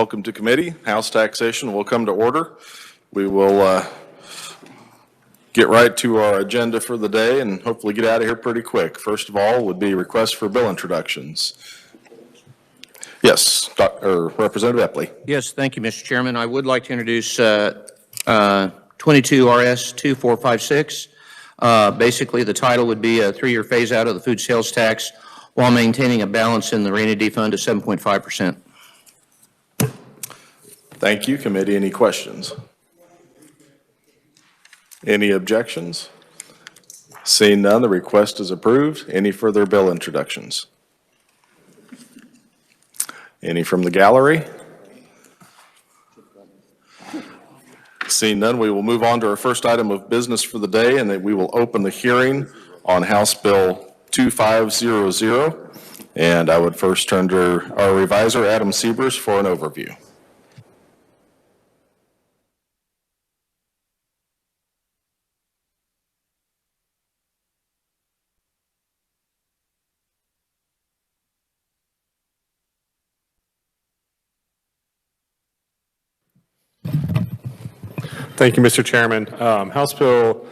Welcome to committee. House taxation will come to order. We will get right to our agenda for the day and hopefully get out of here pretty quick. First of all would be requests for bill introductions. Yes, Representative Epley. Yes, thank you, Mr. Chairman. I would like to introduce 22 RS 2456. Basically, the title would be a 3-year phase out of the food sales tax while maintaining a balance in the rainy day fund of 7.5%. Thank you. Committee, any questions? Any objections? Seeing none, the request is approved. Any further bill introductions? Any from the gallery? Seeing none, we will move on to our first item of business for the day, and that we will open the hearing on House Bill 2500. And I would first turn to our reviser, Adam Siebers, for an overview. Thank you, Mr. Chairman. House Bill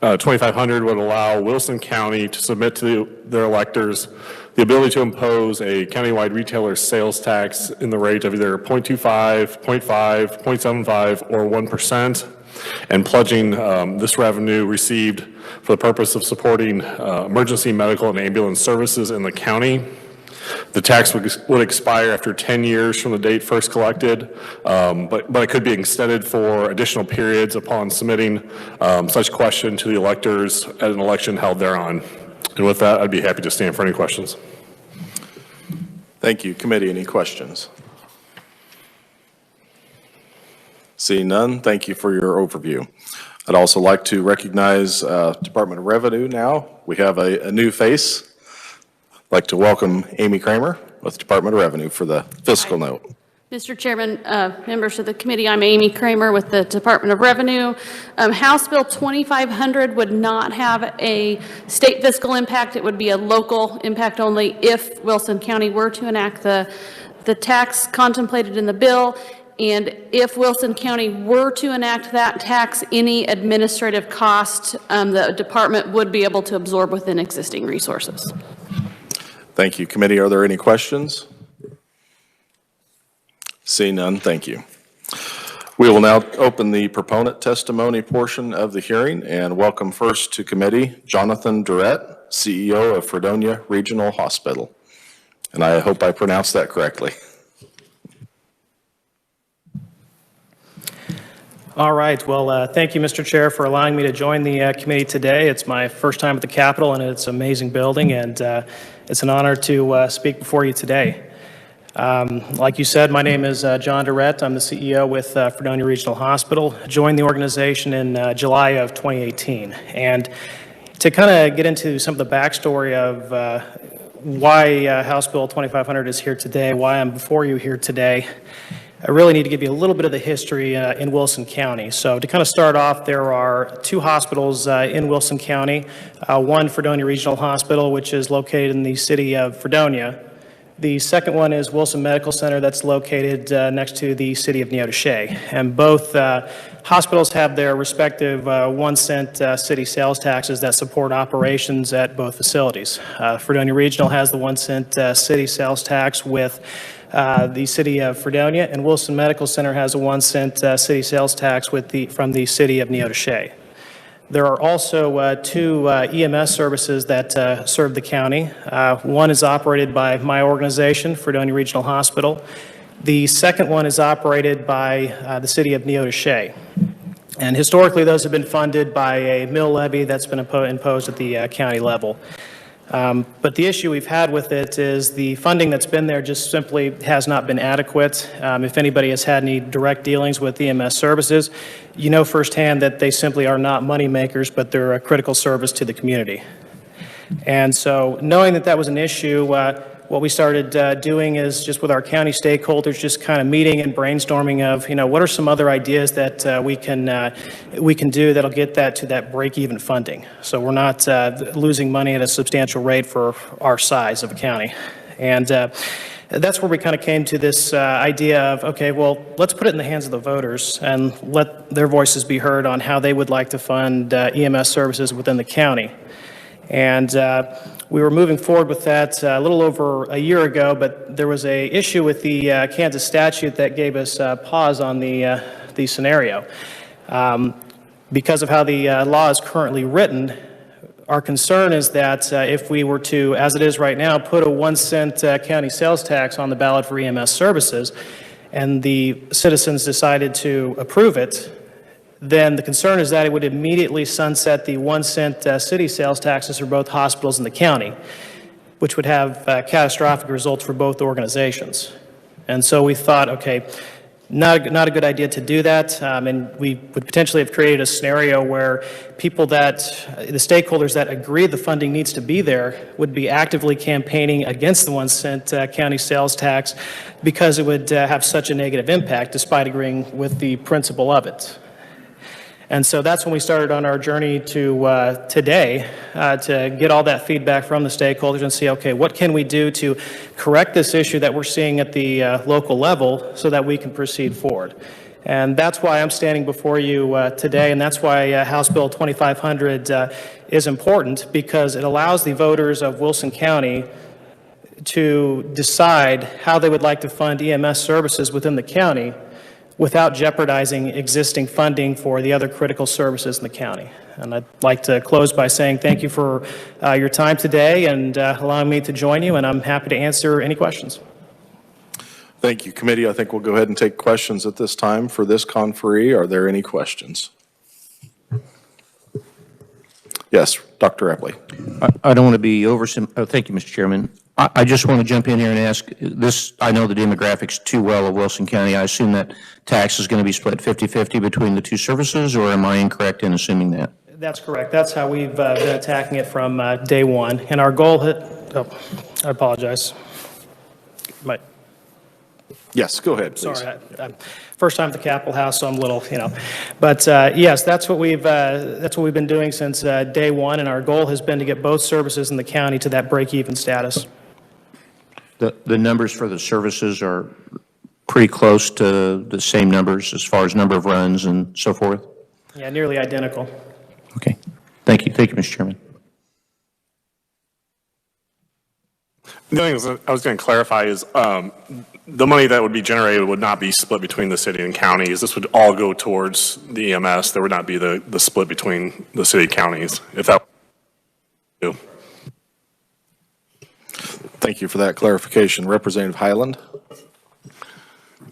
2500 would allow Wilson County to submit to their electors the ability to impose a countywide retailer sales tax in the rate of either 0.25, 0.5, 0.75, or 1%, and pledging this revenue received for the purpose of supporting emergency medical and ambulance services in the county. The tax would expire after 10 years from the date first collected, but it could be extended for additional periods upon submitting such question to the electors at an election held thereon. And with that, I'd be happy to stand for any questions. Thank you. Committee, any questions? Seeing none, thank you for your overview. I'd also like to recognize Department of Revenue now. We have a new face. I'd like to welcome Amy Kramer with Department of Revenue for the Fiscal Note. Mr. Chairman, members of the committee, I'm Amy Kramer with the Department of Revenue. House Bill 2500 would not have a state fiscal impact. It would be a local impact only if Wilson County were to enact the tax contemplated in the bill. And if Wilson County were to enact that tax, any administrative cost the department would be able to absorb within existing resources. Thank you. Committee, are there any questions? Seeing none, thank you. We will now open the proponent testimony portion of the hearing and welcome first to committee Jonathan Durrett, CEO of Fredonia Regional Hospital. And I hope I pronounced that correctly. All right. Well, thank you, Mr. Chair, for allowing me to join the committee today. It's my first time at the Capitol, and it's an amazing building, and it's an honor to speak before you today. Like you said, my name is John Durrett. I'm the CEO with Fredonia Regional Hospital. I joined the organization in July of 2018. And to kind of get into some of the backstory of why House Bill 2500 is here today, why I'm before you here today, I really need to give you a little bit of the history in Wilson County. So to kind of start off, there are 2 hospitals in Wilson County. One, Fredonia Regional Hospital, which is located in the city of Fredonia. The second one is Wilson Medical Center, that's located next to the city of Neodesha. And both hospitals have their respective 1-cent city sales taxes that support operations at both facilities. Fredonia Regional has the 1-cent city sales tax with the city of Fredonia, and Wilson Medical Center has a 1-cent city sales tax from the city of Neodesha. There are also 2 EMS services that serve the county. One is operated by my organization, Fredonia Regional Hospital. The second one is operated by the city of Neodesha. And historically, those have been funded by a mill levy that's been imposed at the county level. But the issue we've had with it is the funding that's been there just simply has not been adequate. If anybody has had any direct dealings with EMS services, you know firsthand that they simply are not money makers, but they're a critical service to the community. And so knowing that that was an issue, what we started doing is just with our county stakeholders, just kind of meeting and brainstorming of, what are some other ideas that we can do that'll get that to that break-even funding. So we're not losing money at a substantial rate for our size of a county. And that's where we kind of came to this idea of, okay, well, let's put it in the hands of the voters and let their voices be heard on how they would like to fund EMS services within the county. And we were moving forward with that a little over a year ago, but there was an issue with the Kansas statute that gave us pause on the scenario. Because of how the law is currently written, our concern is that if we were to, as it is right now, put a 1-cent county sales tax on the ballot for EMS services, and the citizens decided to approve it, then the concern is that it would immediately sunset the 1-cent city sales taxes for both hospitals in the county, which would have catastrophic results for both organizations. And so we thought, okay, not a good idea to do that, and we would potentially have created a scenario where people the stakeholders that agree the funding needs to be there would be actively campaigning against the 1-cent county sales tax because it would have such a negative impact despite agreeing with the principle of it. And so that's when we started on our journey to today to get all that feedback from the stakeholders and see, okay, what can we do to correct this issue that we're seeing at the local level so that we can proceed forward. And that's why I'm standing before you today, and that's why House Bill 2500 is important, because it allows the voters of Wilson County to decide how they would like to fund EMS services within the county without jeopardizing existing funding for the other critical services in the county. And I'd like to close by saying thank you for your time today and allowing me to join you, and I'm happy to answer any questions. Thank you, committee. I think we'll go ahead and take questions at this time. For this conferee, are there any questions? Yes, Dr. Epley. I don't want to be thank you, Mr. Chairman. I just want to jump in here and ask this. I know the demographics too well of Wilson County. I assume that tax is going to be split 50-50 between the two services, or am I incorrect in assuming that? That's correct. That's how we've been attacking it from day one. And our goal, I apologize. Yes, go ahead, please. Sorry, first time at the Capitol House, so I'm a little, But yes, that's what we've been doing since day one, and our goal has been to get both services in the county to that break-even status. The numbers for the services are pretty close to the same numbers as far as number of runs and so forth? Yeah, nearly identical. Okay. Thank you. Thank you, Mr. Chairman. The only thing I was going to clarify is the money that would be generated would not be split between the city and counties. This would all go towards the EMS. There would not be the split between the city and counties, if that were true. Thank you for that clarification. Representative Highland.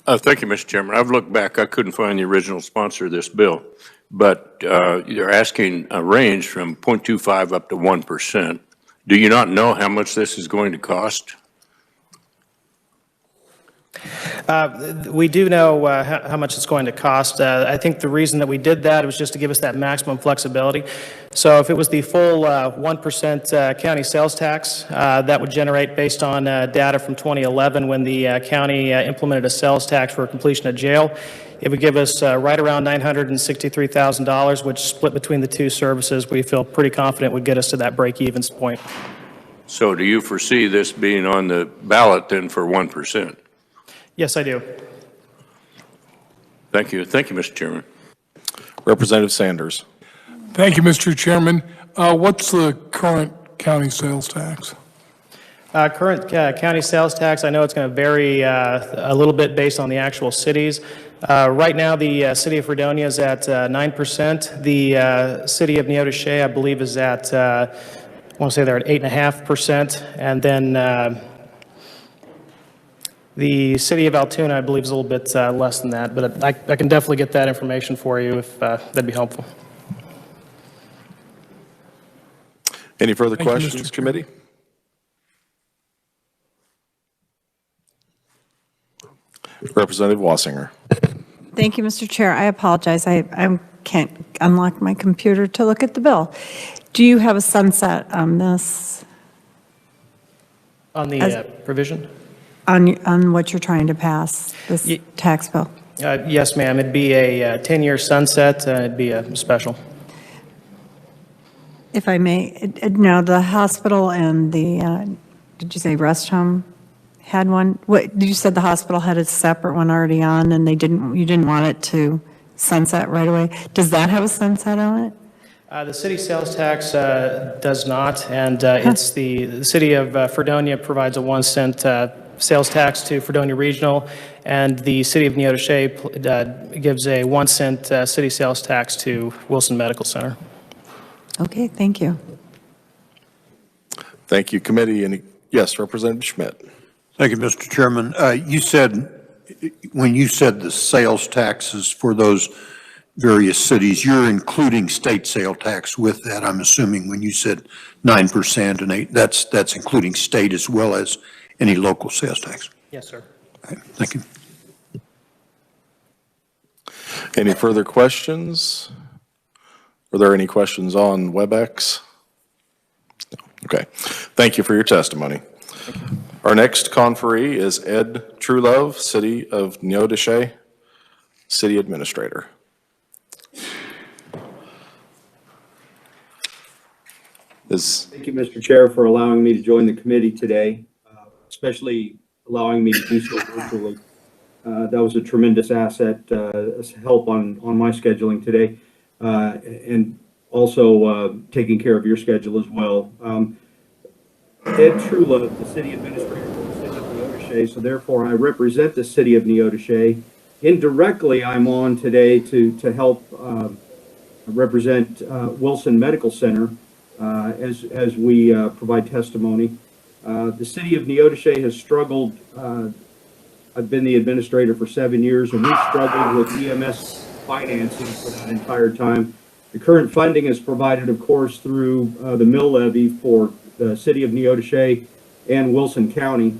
Thank you, Mr. Chairman. I've looked back. I couldn't find the original sponsor of this bill, but you're asking a range from 0.25 up to 1%. Do you not know how much this is going to cost? We do know how much it's going to cost. I think the reason that we did that was just to give us that maximum flexibility. So if it was the full 1% county sales tax, that would generate based on data from 2011 when the county implemented a sales tax for completion of jail. It would give us right around $963,000, which split between the two services, we feel pretty confident would get us to that break-even point. So do you foresee this being on the ballot then for 1%? Yes, I do. Thank you. Thank you, Mr. Chairman. Representative Sanders. Thank you, Mr. Chairman. What's the current county sales tax? Current county sales tax, I know it's going to vary a little bit based on the actual cities. Right now, the city of Fredonia is at 9%. The city of Neodesha, I believe, is at, I want to say they're at 8.5%. And then the city of Altoona, I believe, is a little bit less than that. But I can definitely get that information for you if that'd be helpful. Any further questions, committee? Representative Wassinger. Thank you, Mr. Chair. I apologize. I can't unlock my computer to look at the bill. Do you have a sunset on this? On the provision? On what you're trying to pass, this tax bill? Yes, ma'am. It'd be a 10-year sunset. It'd be a special. If I may, now the hospital and the, did you say rest home had one? What, you said the hospital had a separate one already on and you didn't want it to sunset right away. Does that have a sunset on it? The city sales tax does not, and it's the city of Fredonia provides a 1 cent sales tax to Fredonia Regional, and the city of Neodesha gives a 1 cent city sales tax to Wilson Medical Center. Okay, thank you. Thank you, committee. Yes, Representative Schmidt. Thank you, Mr. Chairman. You said, when you said the sales taxes for those various cities, you're including state sale tax with that, I'm assuming, when you said 9% and 8%, that's including state as well as any local sales tax? Yes, sir. Okay, thank you. Any further questions? Are there any questions on WebEx? No. Okay. Thank you for your testimony. Our next conferee is Ed Truelove, City of Neodesha, City Administrator. Thank you, Mr. Chair, for allowing me to join the committee today, especially allowing me to do so virtually. That was a tremendous asset, help on my scheduling today, and also taking care of your schedule as well. Ed Truelove, the City Administrator for the City of Neodesha, so therefore I represent the City of Neodesha. Indirectly, I'm on today to help represent Wilson Medical Center as we provide testimony. The City of Neodesha has struggled. I've been the administrator for 7 years, and we've struggled with EMS financing for that entire time. The current funding is provided, of course, through the mill levy for the City of Neodesha and Wilson County,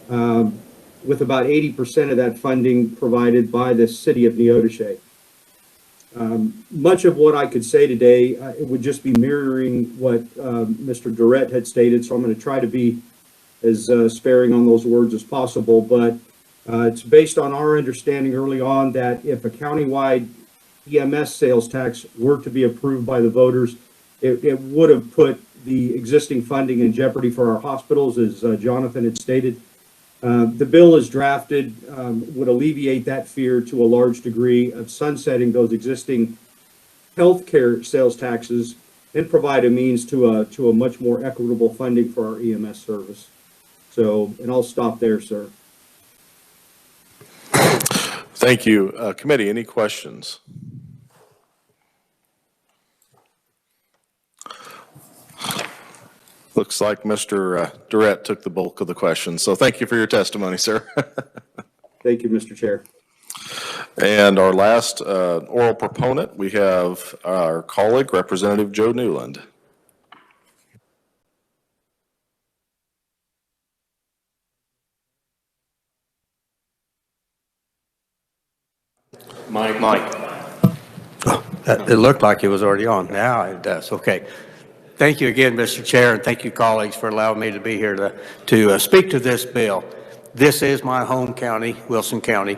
with about 80% of that funding provided by the City of Neodesha. Much of what I could say today, it would just be mirroring what Mr. Durrett had stated, so I'm going to try to be as sparing on those words as possible, but it's based on our understanding early on that if a countywide EMS sales tax were to be approved by the voters, it would have put the existing funding in jeopardy for our hospitals, as Jonathan had stated. The bill as drafted would alleviate that fear to a large degree of sunsetting those existing healthcare sales taxes and provide a means to a much more equitable funding for our EMS service. So, and I'll stop there, sir. Thank you. Committee, any questions? Looks like Mr. Durrett took the bulk of the questions, so thank you for your testimony, sir. Thank you, Mr. Chair. And our last oral proponent, we have our colleague, Representative Joe Newland. Mike. It looked like it was already on. Now it does. Okay. Thank you again, Mr. Chair, and thank you, colleagues, for allowing me to be here to speak to this bill. This is my home county, Wilson County,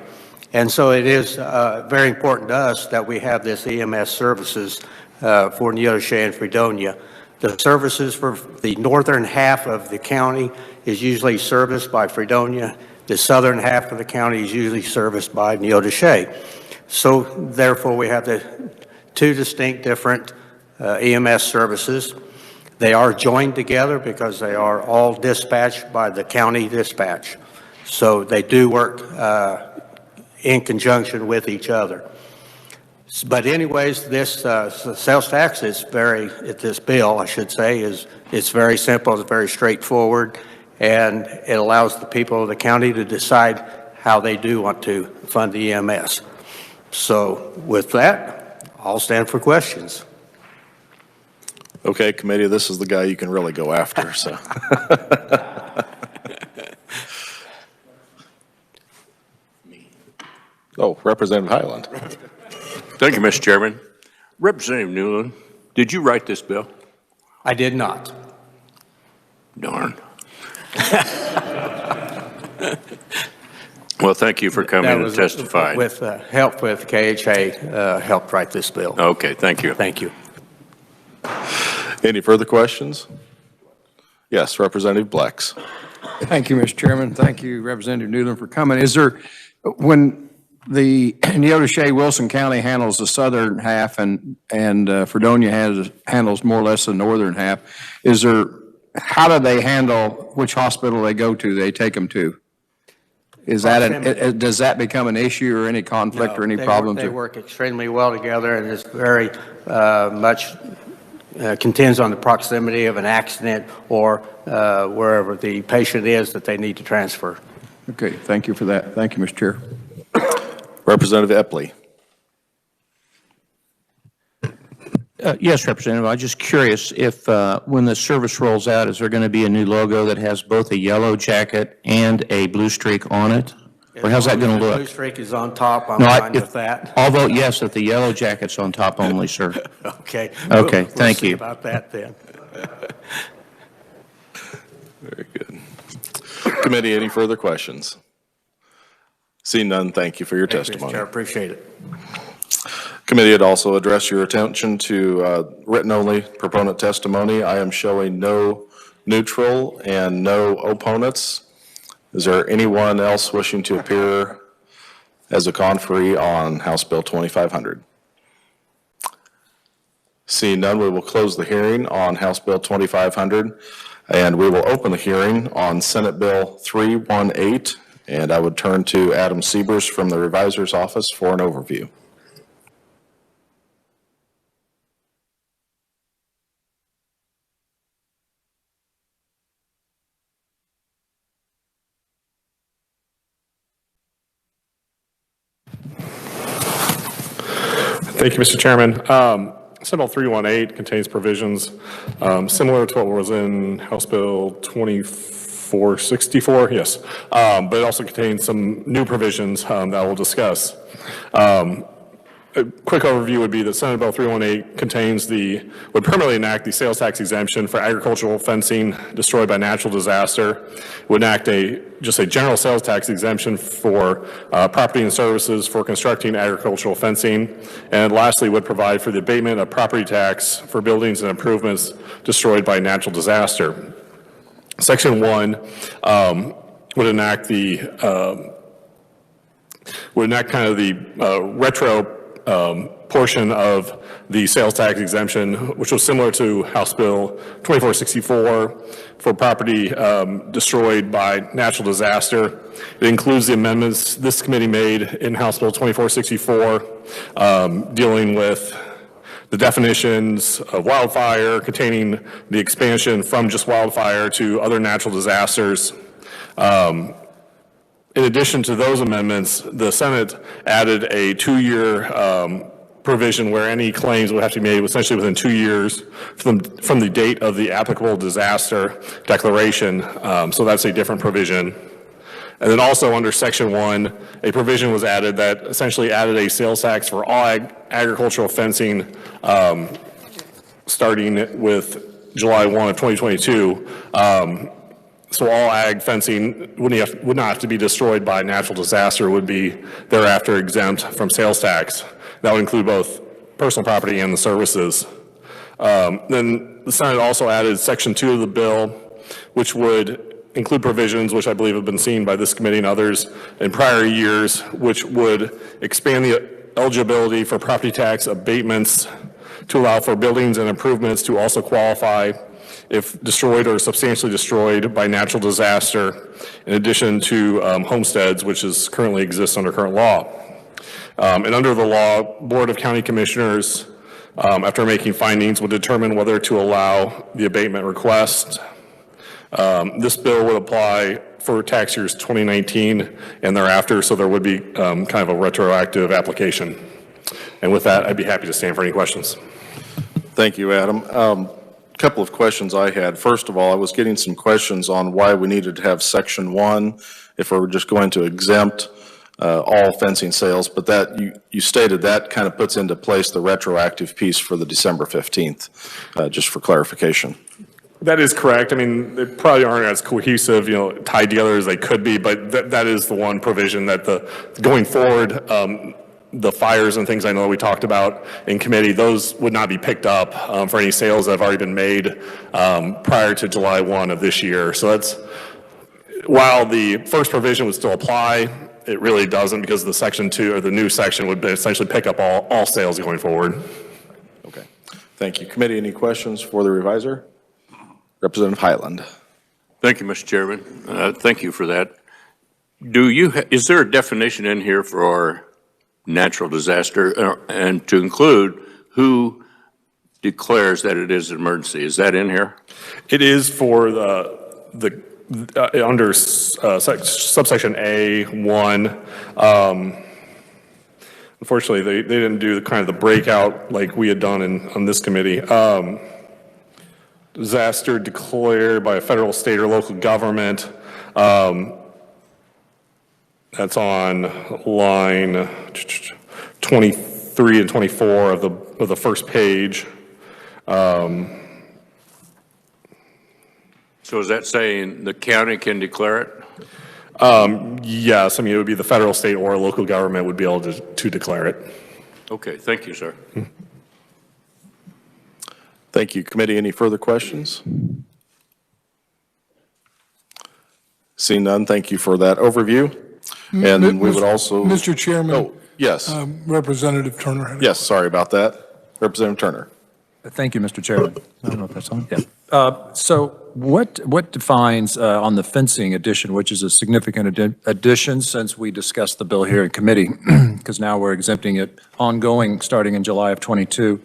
and so it is very important to us that we have this EMS services for Neodesha and Fredonia. The services for the northern half of the county is usually serviced by Fredonia. The southern half of the county is usually serviced by Neodesha. So therefore, we have the two distinct different EMS services. They are joined together because they are all dispatched by the county dispatch. So they do work in conjunction with each other. But anyways, this sales tax is this bill, I should say, it's very simple, it's very straightforward, and it allows the people of the county to decide how they do want to fund the EMS. So with that, I'll stand for questions. Okay, committee, this is the guy you can really go after, so. Oh, Representative Highland. Thank you, Mr. Chairman. Representative Newland, did you write this bill? I did not. Darn. Well, thank you for coming and testifying. With help with KHA, helped write this bill. Okay, thank you. Thank you. Any further questions? Yes, Representative Blex. Thank you, Mr. Chairman. Thank you, Representative Newland, for coming. Is there, when the Neodesha Wilson County handles the southern half and Fredonia handles more or less the northern half, how do they handle which hospital they go to, they take them to? Is that, does that become an issue or any conflict or any problems? They work extremely well together, and it's very much contends on the proximity of an accident or wherever the patient is that they need to transfer. Okay, thank you for that. Thank you, Mr. Chair. Representative Epley. Yes, Representative, I'm just curious if when the service rolls out, is there going to be a new logo that has both a yellow jacket and a blue streak on it? Or how's that going to look? The blue streak is on top. I'm fine with that. I'll vote yes if the yellow jacket's on top only, sir. Okay. Okay, we'll thank see you. about that then. Very good. Committee, any further questions? Seeing none, thank you for your testimony. Mr. Chair, appreciate it. Committee had also addressed your attention to written-only proponent testimony. I am showing no neutral and no opponents. Is there anyone else wishing to appear as a conferee on House Bill 2500? Seeing none, we will close the hearing on House Bill 2500, and we will open the hearing on Senate Bill 318, and I would turn to Adam Siebers from the Revisor's Office for an overview. Thank you, Mr. Chairman. Senate Bill 318 contains provisions similar to what was in House Bill 2464, yes, but it also contains some new provisions that we'll discuss. A quick overview would be that Senate Bill 318 would permanently enact the sales tax exemption for agricultural fencing destroyed by natural disaster. It would enact just a general sales tax exemption for property and services for constructing agricultural fencing. And lastly, would provide for the abatement of property tax for buildings and improvements destroyed by natural disaster. Section 1 would enact kind of the retro portion of the sales tax exemption, which was similar to House Bill 2464 for property destroyed by natural disaster. It includes the amendments this committee made in House Bill 2464 dealing with the definitions of wildfire, containing the expansion from just wildfire to other natural disasters. In addition to those amendments, the Senate added a 2-year provision where any claims would have to be made essentially within 2 years from the date of the applicable disaster declaration. So that's a different provision. And then also under Section 1, a provision was added that essentially added a sales tax for all agricultural fencing starting with July 1 of 2022. So all ag fencing would not have to be destroyed by natural disaster, would be thereafter exempt from sales tax. That would include both personal property and the services. Then the Senate also added Section 2 of the bill, which would include provisions which I believe have been seen by this committee and others in prior years, which would expand the eligibility for property tax abatements to allow for buildings and improvements to also qualify if destroyed or substantially destroyed by natural disaster, in addition to homesteads, which currently exists under current law. And under the law, Board of County Commissioners, after making findings, would determine whether to allow the abatement request. This bill would apply for tax years 2019 and thereafter, so there would be kind of a retroactive application. And with that, I'd be happy to stand for any questions. Thank you, Adam. Couple of questions I had. First of all, I was getting some questions on why we needed to have Section 1 if we were just going to exempt all fencing sales, but that you stated that kind of puts into place the retroactive piece for the December 15th, just for clarification. That is correct. I mean, they probably aren't as cohesive, tied together as they could be, but that is the one provision that going forward, the fires and things I know we talked about in committee, those would not be picked up for any sales that have already been made prior to July 1 of this year. So while the first provision would still apply, it really doesn't, because the section 2, or the new section, would essentially pick up all sales going forward. Okay. Thank you. Committee, any questions for the reviser? Representative Highland. Thank you, Mr. Chairman. Thank you for that. Is there a definition in here for natural disaster, and to include who declares that it is an emergency? Is that in here? It is for under subsection A1. Unfortunately, they didn't do kind of the breakout like we had done on this committee. Disaster declared by a federal, state, or local government. That's on line 23 and 24 of the first page. So is that saying the county can declare it? Yes, I mean, it would be the federal, state, or local government would be able to declare it. Okay, thank you, sir. Thank you. Committee, any further questions? Seeing none, thank you for that overview. And we would also... Mr. Chairman. Oh, yes. Representative Turner. Yes, sorry about that. Representative Turner. Thank you, Mr. Chairman. I don't know if that's on. Yeah. So what defines on the fencing addition, which is a significant addition since we discussed the bill here in committee, because now we're exempting it ongoing starting in July of 22.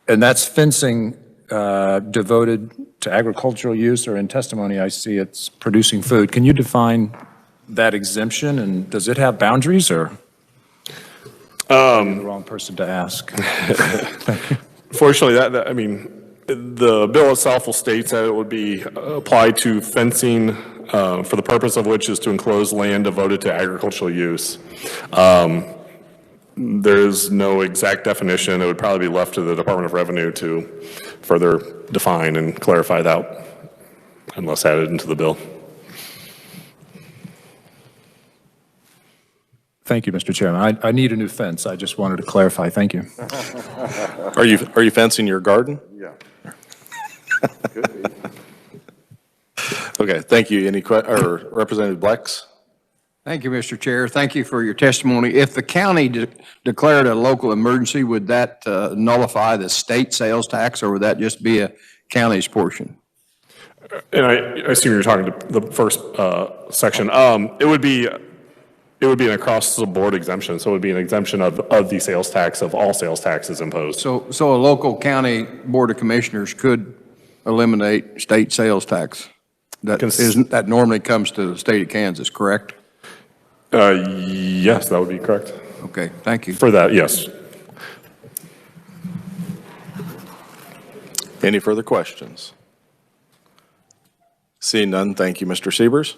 And that's fencing devoted to agricultural use, or in testimony I see it's producing food. Can you define that exemption, and does it have boundaries, or I'm the wrong person to ask? Fortunately, I mean, the bill itself will state that it would be applied to fencing for the purpose of which is to enclose land devoted to agricultural use. There is no exact definition. It would probably be left to the Department of Revenue to further define and clarify that, unless added into the bill. Thank you, Mr. Chairman. I need a new fence. I just wanted to clarify. Thank you. Are you fencing your garden? Yeah. Okay, thank you. Any Representative Blex? Thank you, Mr. Chair. Thank you for your testimony. If the county declared a local emergency, would that nullify the state sales tax, or would that just be a county's portion? And I assume you're talking to the first section. It would be an across-the-board exemption, so it would be an exemption of the sales tax, of all sales taxes imposed. So a local county board of commissioners could eliminate state sales tax? That normally comes to the state of Kansas, correct? Yes, that would be correct. Okay, thank you. For that, yes. Any further questions? Seeing none, thank you, Mr. Siebers.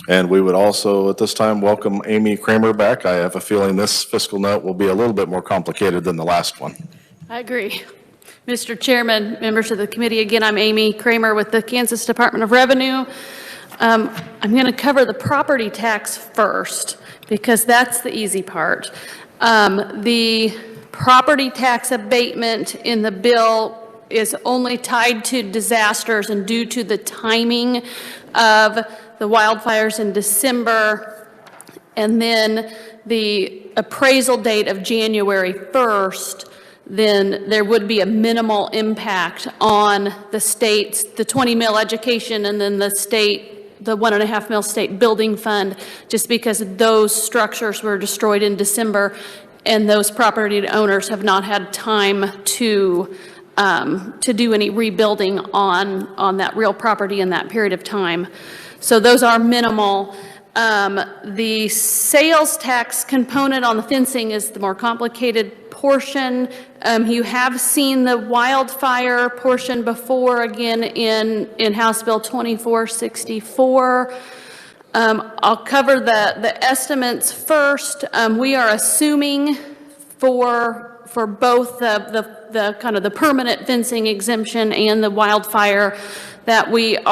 And we would also, at this time, welcome Amy Kramer back. I have a feeling this fiscal note will be a little bit more complicated than the last one. I agree. Mr. Chairman, members of the committee, again, I'm Amy Kramer with the Kansas Department of Revenue. I'm going to cover the property tax first, because that's the easy part. The property tax abatement in the bill is only tied to disasters, and due to the timing of the wildfires in December, and then the appraisal date of January 1st, then there would be a minimal impact on the state's, the 20 mil education, and then the 1.5 mil state building fund, just because those structures were destroyed in December, and those property owners have not had time to do any rebuilding on that real property in that period of time. So those are minimal. The sales tax component on the fencing is the more complicated portion. You have seen the wildfire portion before, again, in House Bill 2464. I'll cover the estimates first. We are assuming for both the kind of the permanent fencing exemption and the wildfire that we're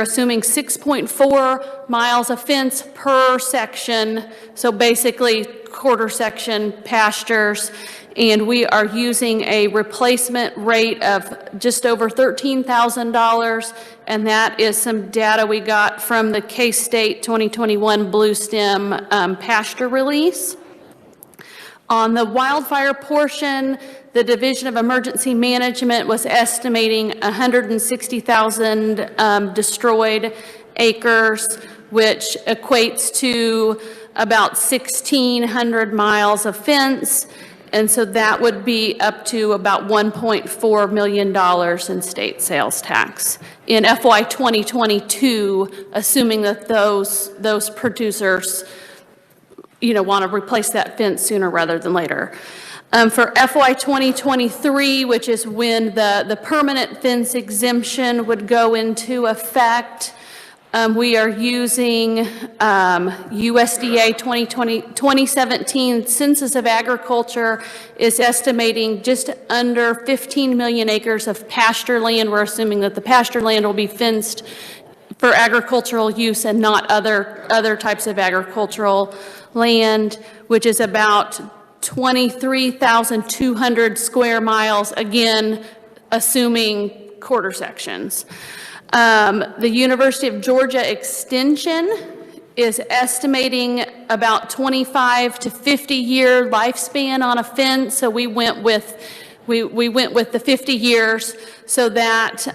assuming 6.4 miles of fence per section, so basically quarter section pastures, and we are using a replacement rate of just over $13,000, and that is some data we got from the K-State 2021 Blue Stem pasture release. On the wildfire portion, the Division of Emergency Management was estimating 160,000 destroyed acres, which equates to about 1,600 miles of fence, and so that would be up to about $1.4 million in state sales tax in FY 2022, assuming that those producers want to replace that fence sooner rather than later. For FY 2023, which is when the permanent fence exemption would go into effect, we are using USDA 2017 Census of Agriculture is estimating just under 15 million acres of pasture land. We're assuming that the pasture land will be fenced for agricultural use and not other types of agricultural land, which is about 23,200 square miles, again, assuming quarter sections. The University of Georgia Extension is estimating about 25 to 50-year lifespan on a fence, so we went with the 50 years, so that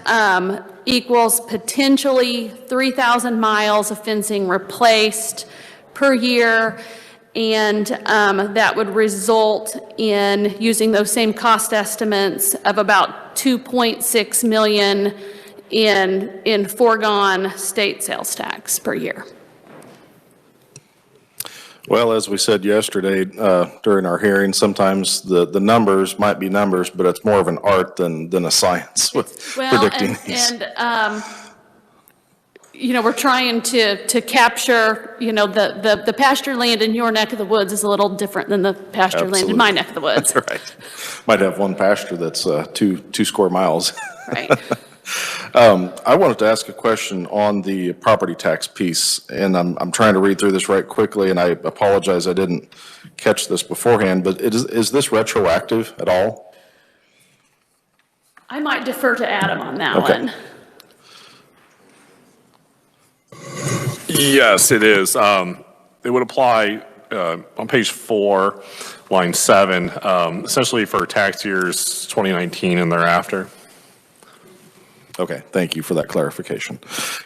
equals potentially 3,000 miles of fencing replaced per year, and that would result in, using those same cost estimates, of about $2.6 million in foregone state sales tax per year. Well, as we said yesterday during our hearing, sometimes the numbers might be numbers, but it's more of an art than a science with predicting these. And we're trying to capture, the pasture land in your neck of the woods is a little different than the pasture land in my neck of the woods. That's right. Might have one pasture that's two square miles. Right. I wanted to ask a question on the property tax piece, and I'm trying to read through this right quickly, and I apologize I didn't catch this beforehand, but is this retroactive at all? I might defer to Adam on that one. Yes, it is. It would apply on page 4, line 7, essentially for tax years 2019 and thereafter. Okay, thank you for that clarification.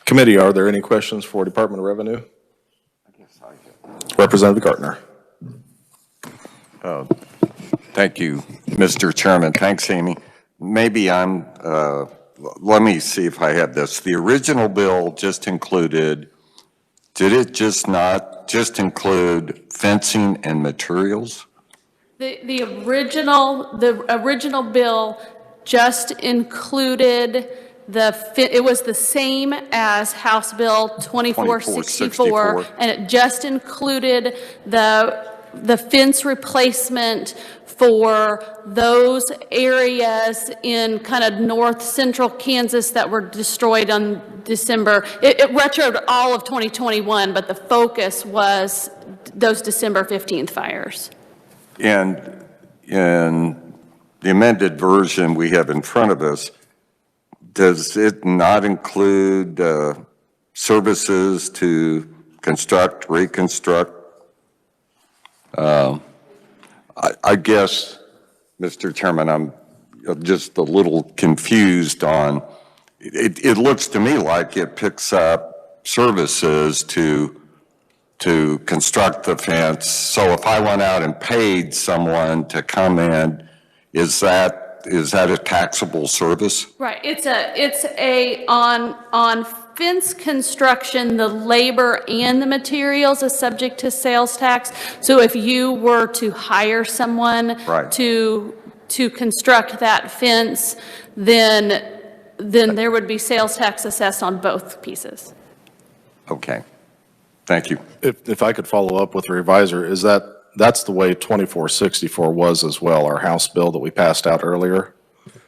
Committee, are there any questions for Department of Revenue? Representative Gartner. Thank you, Mr. Chairman. Thanks, Amy. Maybe let me see if I have this. The original bill just included, did it just not just include fencing and materials? The original bill just included it was the same as House Bill 2464, and it just included the fence replacement for those areas in kind of north central Kansas that were destroyed on December. It retroed all of 2021, but the focus was those December 15th fires. And in the amended version we have in front of us, does it not include services to construct, reconstruct? I guess, Mr. Chairman, I'm just a little confused on, it looks to me like it picks up services to construct the fence. So if I went out and paid someone to come in, is that a taxable service? Right. It's on fence construction, the labor and the materials is subject to sales tax. So if you were to hire someone to construct that fence, then there would be sales tax assessed on both pieces. Okay. Thank you. If I could follow up with the revisor, that's the way 2464 was as well, our House bill that we passed out earlier.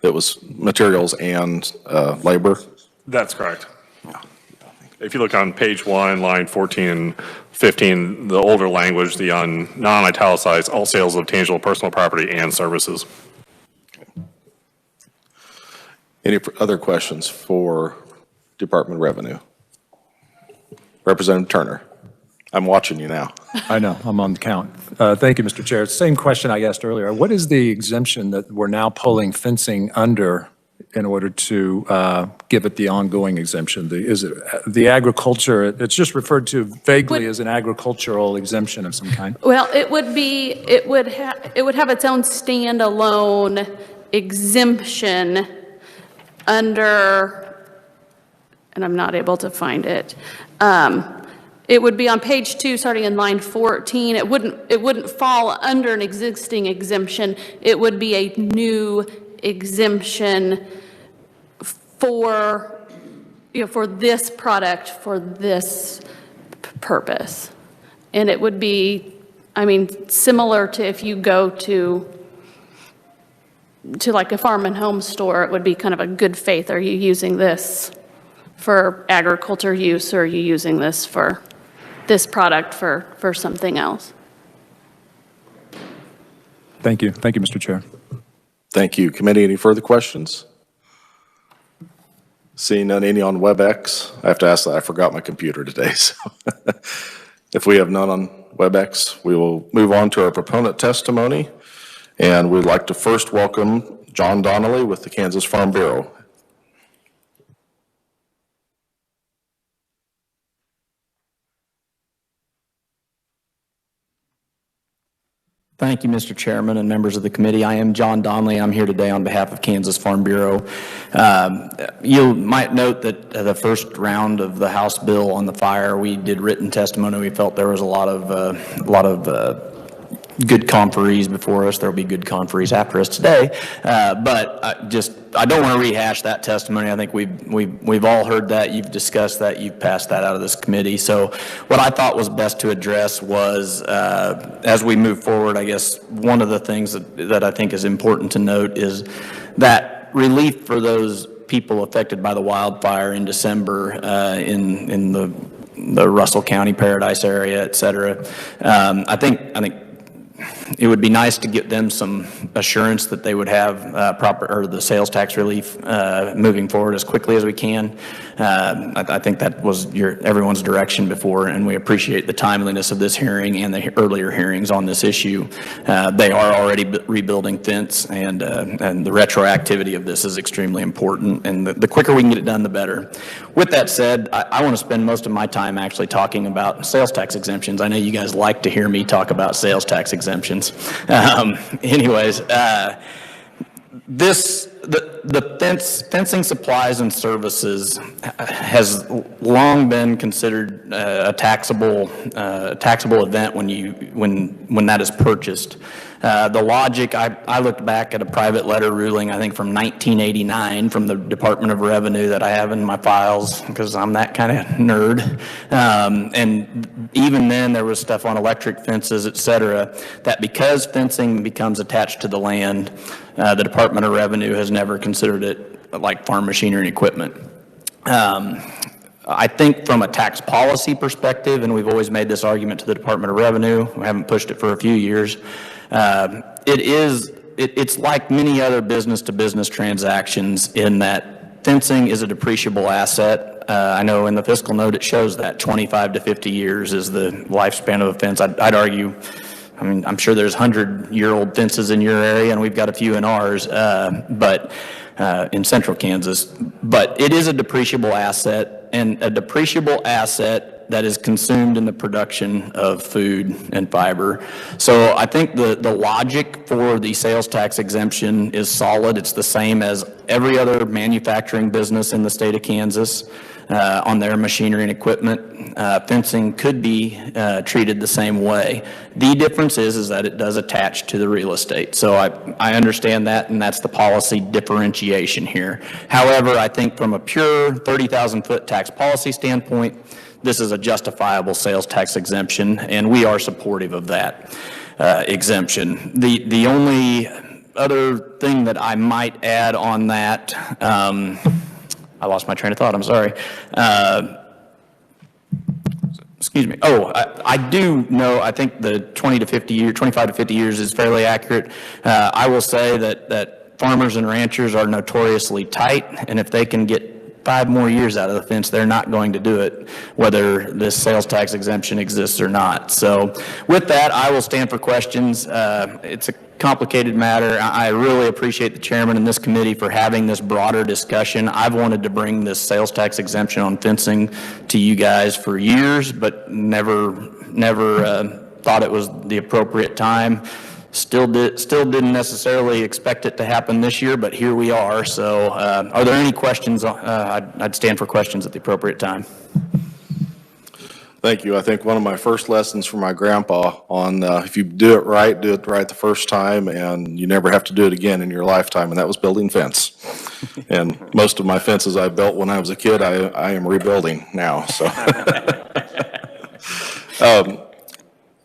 It was materials and labor. That's correct. If you look on page 1, line 14 and 15, the older language, the non-italicized, all sales of tangible personal property and services. Any other questions for Department of Revenue? Representative Turner, I'm watching you now. I know, I'm on the count. Thank you, Mr. Chair. Same question I asked earlier. What is the exemption that we're now pulling fencing under in order to give it the ongoing exemption? Is it the agriculture? It's just referred to vaguely as an agricultural exemption of some kind. Well, it would have its own standalone exemption under, and I'm not able to find it. It would be on page 2, starting in line 14. It wouldn't fall under an existing exemption. It would be a new exemption for, for this product, for this purpose. And it would be, similar to if you go to like a farm and home store, it would be kind of a good faith. Are you using this for agriculture use, or are you using this for this product for something else? Thank you. Thank you, Mr. Chair. Thank you. Committee, any further questions? Seeing none, any on WebEx? I have to ask that. I forgot my computer today. So if we have none on WebEx, we will move on to our proponent testimony. And we'd like to first welcome John Donnelly with the Kansas Farm Bureau. Thank you, Mr. Chairman and members of the committee. I am John Donnelly. I'm here today on behalf of Kansas Farm Bureau. You might note that the first round of the House bill on the fire, we did written testimony. We felt there was a lot of good conferees before us. There will be good conferees after us today. But I don't want to rehash that testimony. I think we've all heard that. You've discussed that. You've passed that out of this committee. So what I thought was best to address was, as we move forward, I guess one of the things that I think is important to note is that relief for those people affected by the wildfire in December in the Russell County, Paradise area, et cetera. I think it would be nice to get them some assurance that they would have the sales tax relief moving forward as quickly as we can. I think that was everyone's direction before, and we appreciate the timeliness of this hearing and the earlier hearings on this issue. They are already rebuilding fence, and the retroactivity of this is extremely important, and the quicker we can get it done, the better. With that said, I want to spend most of my time actually talking about sales tax exemptions. I know you guys like to hear me talk about sales tax exemptions. Anyways, the fencing supplies and services has long been considered a taxable event when that is purchased. The logic, I looked back at a private letter ruling, I think from 1989 from the Department of Revenue that I have in my files because I'm that kind of nerd. And even then there was stuff on electric fences, et cetera, that because fencing becomes attached to the land, the Department of Revenue has never considered it like farm machinery and equipment. I think from a tax policy perspective, and we've always made this argument to the Department of Revenue, we haven't pushed it for a few years, it's like many other business-to-business transactions in that fencing is a depreciable asset. I know in the fiscal note it shows that 25 to 50 years is the lifespan of a fence. I'd argue, I'm sure there's 100-year-old fences in your area, and we've got a few in ours, but in central Kansas. But it is a depreciable asset, and a depreciable asset that is consumed in the production of food and fiber. So I think the logic for the sales tax exemption is solid. It's the same as every other manufacturing business in the state of Kansas on their machinery and equipment. Fencing could be treated the same way. The difference is that it does attach to the real estate. So I understand that, and that's the policy differentiation here. However, I think from a pure 30,000-foot tax policy standpoint, this is a justifiable sales tax exemption, and we are supportive of that exemption. The only other thing that I might add on that, I lost my train of thought, I'm sorry. Excuse me. Oh, I do know, I think the 25 to 50 years is fairly accurate. I will say that farmers and ranchers are notoriously tight, and if they can get 5 more years out of the fence, they're not going to do it, whether this sales tax exemption exists or not. So with that, I will stand for questions. It's a complicated matter. I really appreciate the chairman and this committee for having this broader discussion. I've wanted to bring this sales tax exemption on fencing to you guys for years, but never thought it was the appropriate time. Still didn't necessarily expect it to happen this year, but here we are. So are there any questions? I'd stand for questions at the appropriate time. Thank you. I think one of my first lessons from my grandpa on if you do it right the first time, and you never have to do it again in your lifetime, and that was building fence. And most of my fences I built when I was a kid, I am rebuilding now. So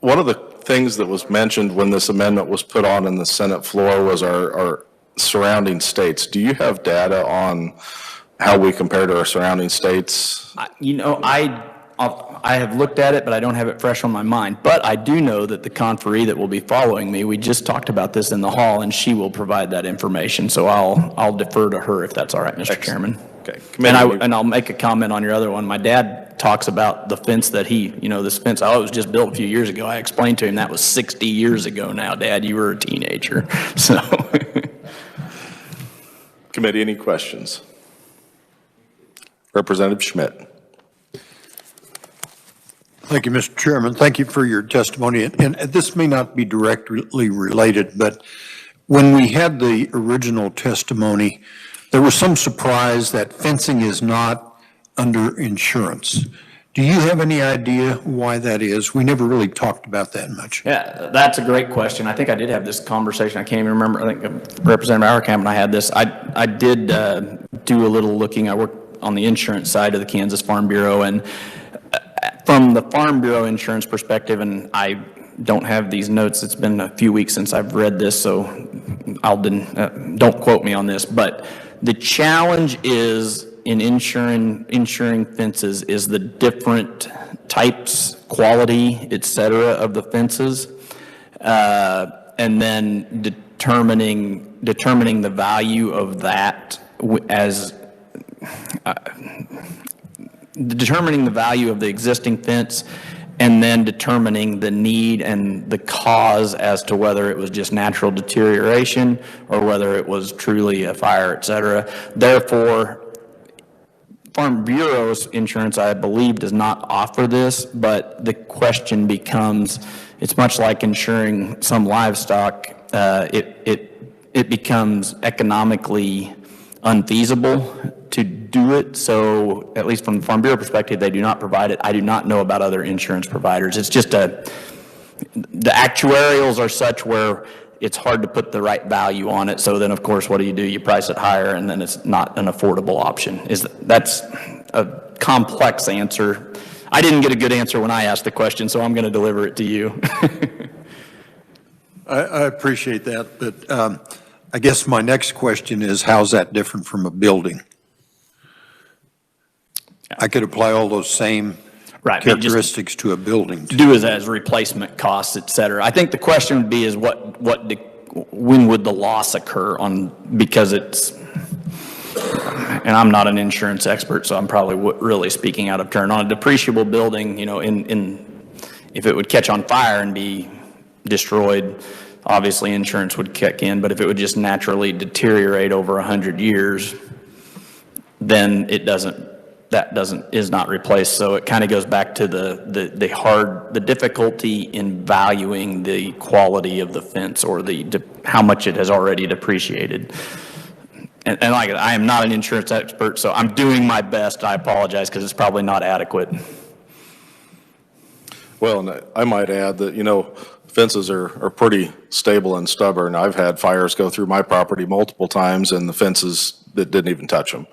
one of the things that was mentioned when this amendment was put on in the Senate floor was our surrounding states. Do you have data on how we compare to our surrounding states? You know, I have looked at it, but I don't have it fresh on my mind. But I do know that the conferee that will be following me, we just talked about this in the hall, and she will provide that information. So I'll defer to her if that's all right, Mr. Chairman. Okay. And I'll make a comment on your other one. My dad talks about the fence that this fence, it was just built a few years ago. I explained to him that was 60 years ago now, Dad. You were a teenager. So. Committee, any questions? Representative Schmidt. Thank you, Mr. Chairman. Thank you for your testimony. And this may not be directly related, but when we had the original testimony, there was some surprise that fencing is not under insurance. Do you have any idea why that is? We never really talked about that much. Yeah, that's a great question. I think I did have this conversation. I can't even remember. I think Representative Auerkamp and I had this. I did do a little looking. I worked on the insurance side of the Kansas Farm Bureau, and from the Farm Bureau insurance perspective, and I don't have these notes. It's been a few weeks since I've read this, so don't quote me on this. But the challenge is in insuring fences is the different types, quality, et cetera, of the fences, and then determining the value of that determining the value of the existing fence, and then determining the need and the cause as to whether it was just natural deterioration or whether it was truly a fire, et cetera. Therefore, Farm Bureau's insurance, I believe, does not offer this, but the question becomes, it's much like insuring some livestock. It becomes economically unfeasible to do it. So at least from the Farm Bureau perspective, they do not provide it. I do not know about other insurance providers. It's just the actuarials are such where it's hard to put the right value on it. So then of course, what do? You price it higher, and then it's not an affordable option. That's a complex answer. I didn't get a good answer when I asked the question, so I'm going to deliver it to you. I appreciate that, but I guess my next question is, how's that different from a building? I could apply all those same characteristics to a building. Do as replacement costs, et cetera. I think the question would be is when would the loss occur because it's, and I'm not an insurance expert, so I'm probably really speaking out of turn. On a depreciable building, if it would catch on fire and be destroyed, obviously insurance would kick in, but if it would just naturally deteriorate over 100 years, then is not replaced. So it kind of goes back to the difficulty in valuing the quality of the fence or how much it has already depreciated. And like I am not an insurance expert, so I'm doing my best. I apologize because it's probably not adequate. Well, and I might add that, fences are pretty stable and stubborn. I've had fires go through my property multiple times, and the fences that didn't even touch them.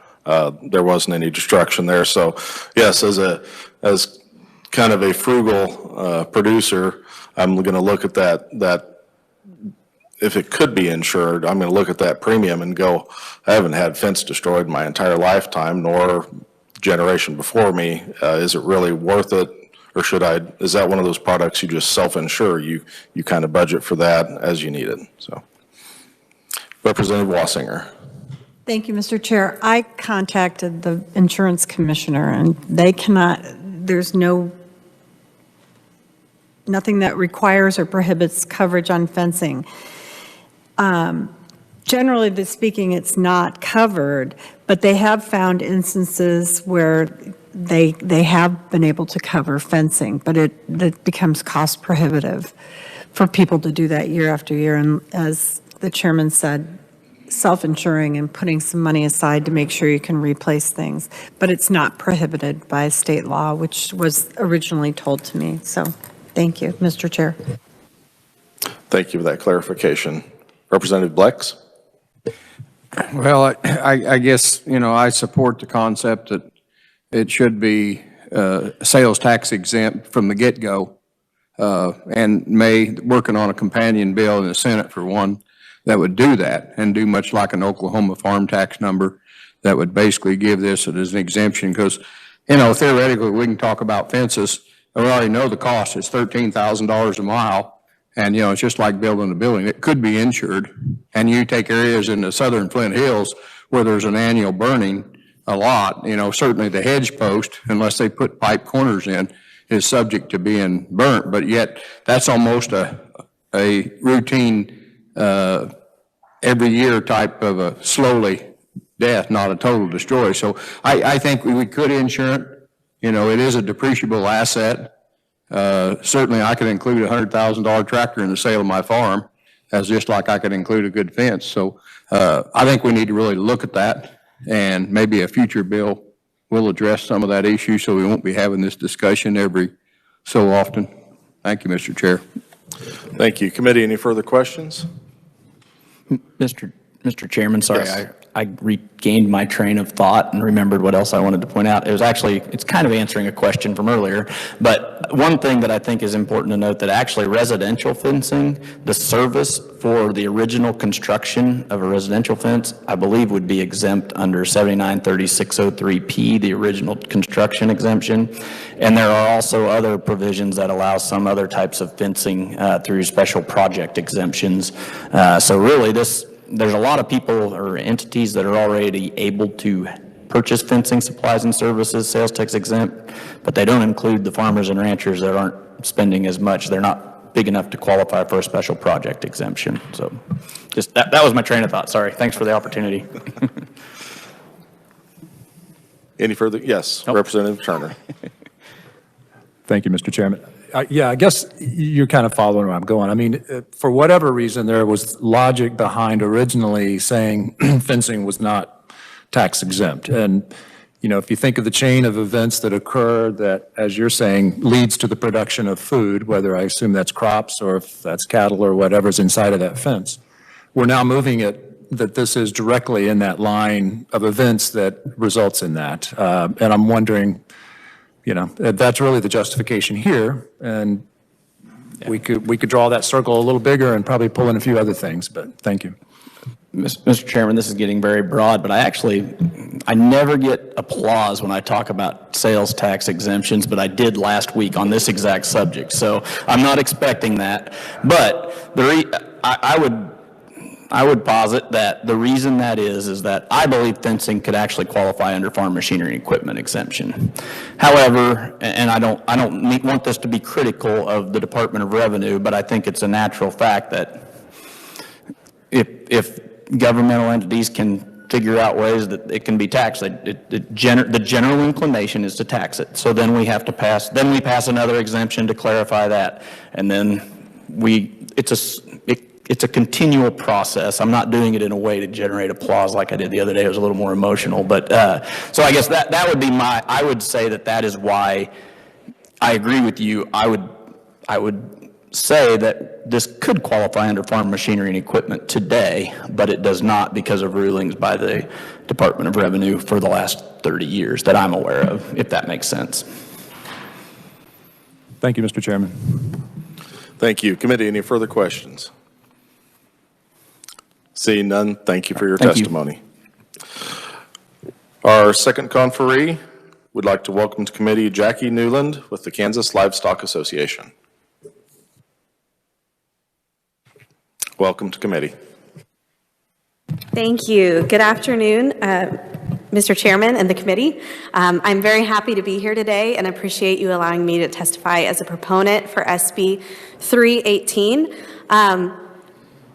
There wasn't any destruction there. So yes, as kind of a frugal producer, I'm going to look at that if it could be insured, I'm going to look at that premium and go, I haven't had fence destroyed my entire lifetime, nor generation before me. Is it really worth it Or is that one of those products you just self-insure? You kind of budget for that as you need it, so. Representative Wassinger. Thank you, Mr. Chair. I contacted the insurance commissioner, and they cannot, there's nothing that requires or prohibits coverage on fencing. Generally speaking, it's not covered, but they have found instances where they have been able to cover fencing, but it becomes cost prohibitive for people to do that year after year. And as the chairman said, self-insuring and putting some money aside to make sure you can replace things. But it's not prohibited by state law, which was originally told to me. So thank you, Mr. Chair. Thank you for that clarification. Representative Blex? Well, I guess, I support the concept that it should be sales tax exempt from the get-go, and working on a companion bill in the Senate for one that would do that and do much like an Oklahoma farm tax number that would basically give this as an exemption because, theoretically we can talk about fences. We already know the cost is $13,000 a mile. And, it's just like building a building. It could be insured. And you take areas in the southern Flint Hills where there's an annual burning a lot, certainly the hedge post, unless they put pipe corners in, is subject to being burnt. But yet that's almost a routine every year type of a slowly death, not a total destroy. So I think we could insure it. It is a depreciable asset. Certainly I could include a $100,000 tractor in the sale of my farm, as just like I could include a good fence. So I think we need to really look at that, and maybe a future bill will address some of that issue so we won't be having this discussion every so often. Thank you, Mr. Chair. Thank you. Committee, any further questions? Mr. Chairman, sorry, Yes. I regained my train of thought and remembered what else I wanted to point out. It's kind of answering a question from earlier, but one thing that I think is important to note that actually residential fencing, the service for the original construction of a residential fence, I believe would be exempt under 793603P, the original construction exemption. And there are also other provisions that allow some other types of fencing through special project exemptions. So really there's a lot of people or entities that are already able to purchase fencing supplies and services, sales tax exempt, but they don't include the farmers and ranchers that aren't spending as much. They're not big enough to qualify for a special project exemption. So just that was my train of thought. Sorry. Thanks for the opportunity. Any further? Yes, Representative Turner. Thank you, Mr. Chairman. Yeah, I guess you're kind of following where I'm going. I mean, for whatever reason, there was logic behind originally saying fencing was not tax exempt. And, if you think of the chain of events that occur that, as you're saying, leads to the production of food, whether I assume that's crops or if that's cattle or whatever's inside of that fence, we're now moving it that this is directly in that line of events that results in that. And I'm wondering, that's really the justification here, and we could draw that circle a little bigger and probably pull in a few other things, but thank you. Mr. Chairman, this is getting very broad, but I never get applause when I talk about sales tax exemptions, but I did last week on this exact subject, so I'm not expecting that. But I would posit that the reason that is that I believe fencing could actually qualify under farm machinery and equipment exemption. However, and I don't want this to be critical of the Department of Revenue, but I think it's a natural fact that if governmental entities can figure out ways that it can be taxed, the general inclination is to tax it. So then we pass another exemption to clarify that, and then it's a continual process. I'm not doing it in a way to generate applause like I did the other day. It was a little more emotional. But so I guess that would be I would say that is why I agree with you. I would say that this could qualify under farm machinery and equipment today, but it does not because of rulings by the Department of Revenue for the last 30 years that I'm aware of, if that makes sense. Thank you, Mr. Chairman. Thank you. Committee, any further questions? Seeing none, thank you for your testimony. Our second conferee we'd like to welcome to committee Jackie Newland with the Kansas Livestock Association. Welcome to committee. Thank you. Good afternoon, Mr. Chairman and the committee. I'm very happy to be here today and appreciate you allowing me to testify as a proponent for SB 318.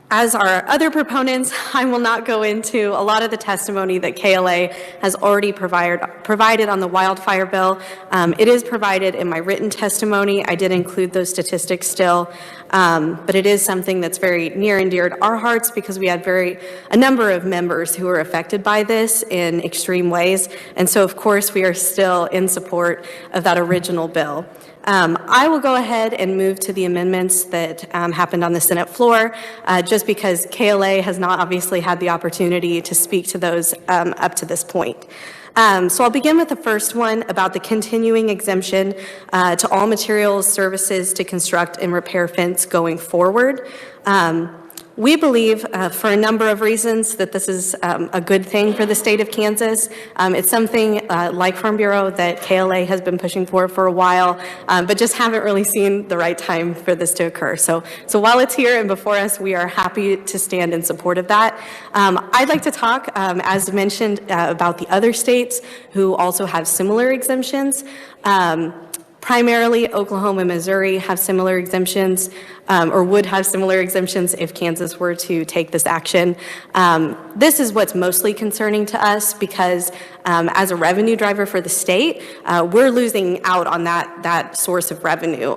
As our other proponents, I will not go into a lot of the testimony that KLA has already provided on the wildfire bill. It is provided in my written testimony. I did include those statistics still, but it is something that's very near and dear to our hearts because we had a number of members who were affected by this in extreme ways. And so, of course, we are still in support of that original bill. I will go ahead and move to the amendments that happened on the Senate floor, just because KLA has not obviously had the opportunity to speak to those up to this point. So I'll begin with the first one about the continuing exemption to all materials, services to construct and repair fence going forward. We believe, for a number of reasons, that this is a good thing for the state of Kansas. It's something like Farm Bureau that KLA has been pushing for a while, but just haven't really seen the right time for this to occur. So while it's here and before us, we are happy to stand in support of that. I'd like to talk, as mentioned, about the other states who also have similar exemptions. Primarily, Oklahoma and Missouri have similar exemptions, or would have similar exemptions if Kansas were to take this action. This is what's mostly concerning to us because as a revenue driver for the state, we're losing out on that source of revenue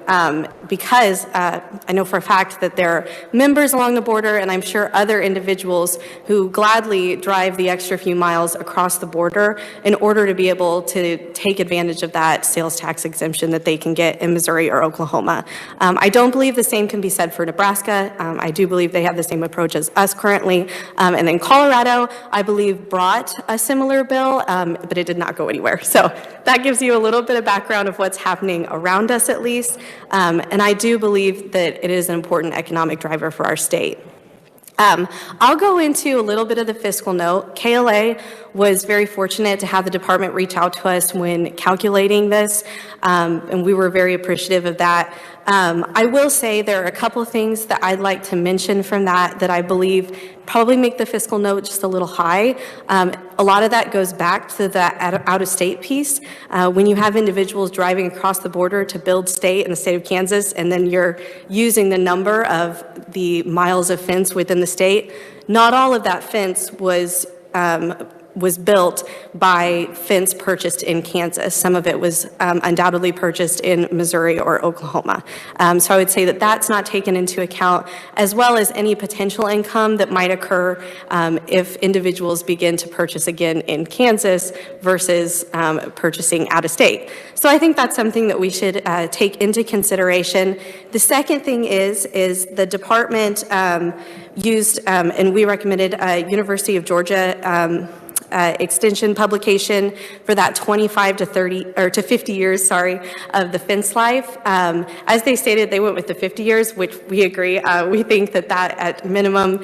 because I know for a fact that there are members along the border, and I'm sure other individuals who gladly drive the extra few miles across the border in order to be able to take advantage of that sales tax exemption that they can get in Missouri or Oklahoma. I don't believe the same can be said for Nebraska. I do believe they have the same approach as us currently. And then Colorado, I believe, brought a similar bill, but it did not go anywhere. So that gives you a little bit of background of what's happening around us at least. And I do believe that it is an important economic driver for our state. I'll go into a little bit of the fiscal note. KLA was very fortunate to have the department reach out to us when calculating this, and we were very appreciative of that. I will say there are a couple things that I'd like to mention from that I believe probably make the fiscal note just a little high. A lot of that goes back to the out-of-state piece. When you have individuals driving across the border to build state in the state of Kansas, and then you're using the number of the miles of fence within the state, not all of that fence was built by fence purchased in Kansas. Some of it was undoubtedly purchased in Missouri or Oklahoma. So I would say that that's not taken into account, as well as any potential income that might occur if individuals begin to purchase again in Kansas versus purchasing out of state. So I think that's something that we should take into consideration. The second thing is the department used, and we recommended University of Georgia extension publication for that 25 to 30 or to 50 years, of the fence life. As they stated, they went with the 50 years, which we agree. We think that at minimum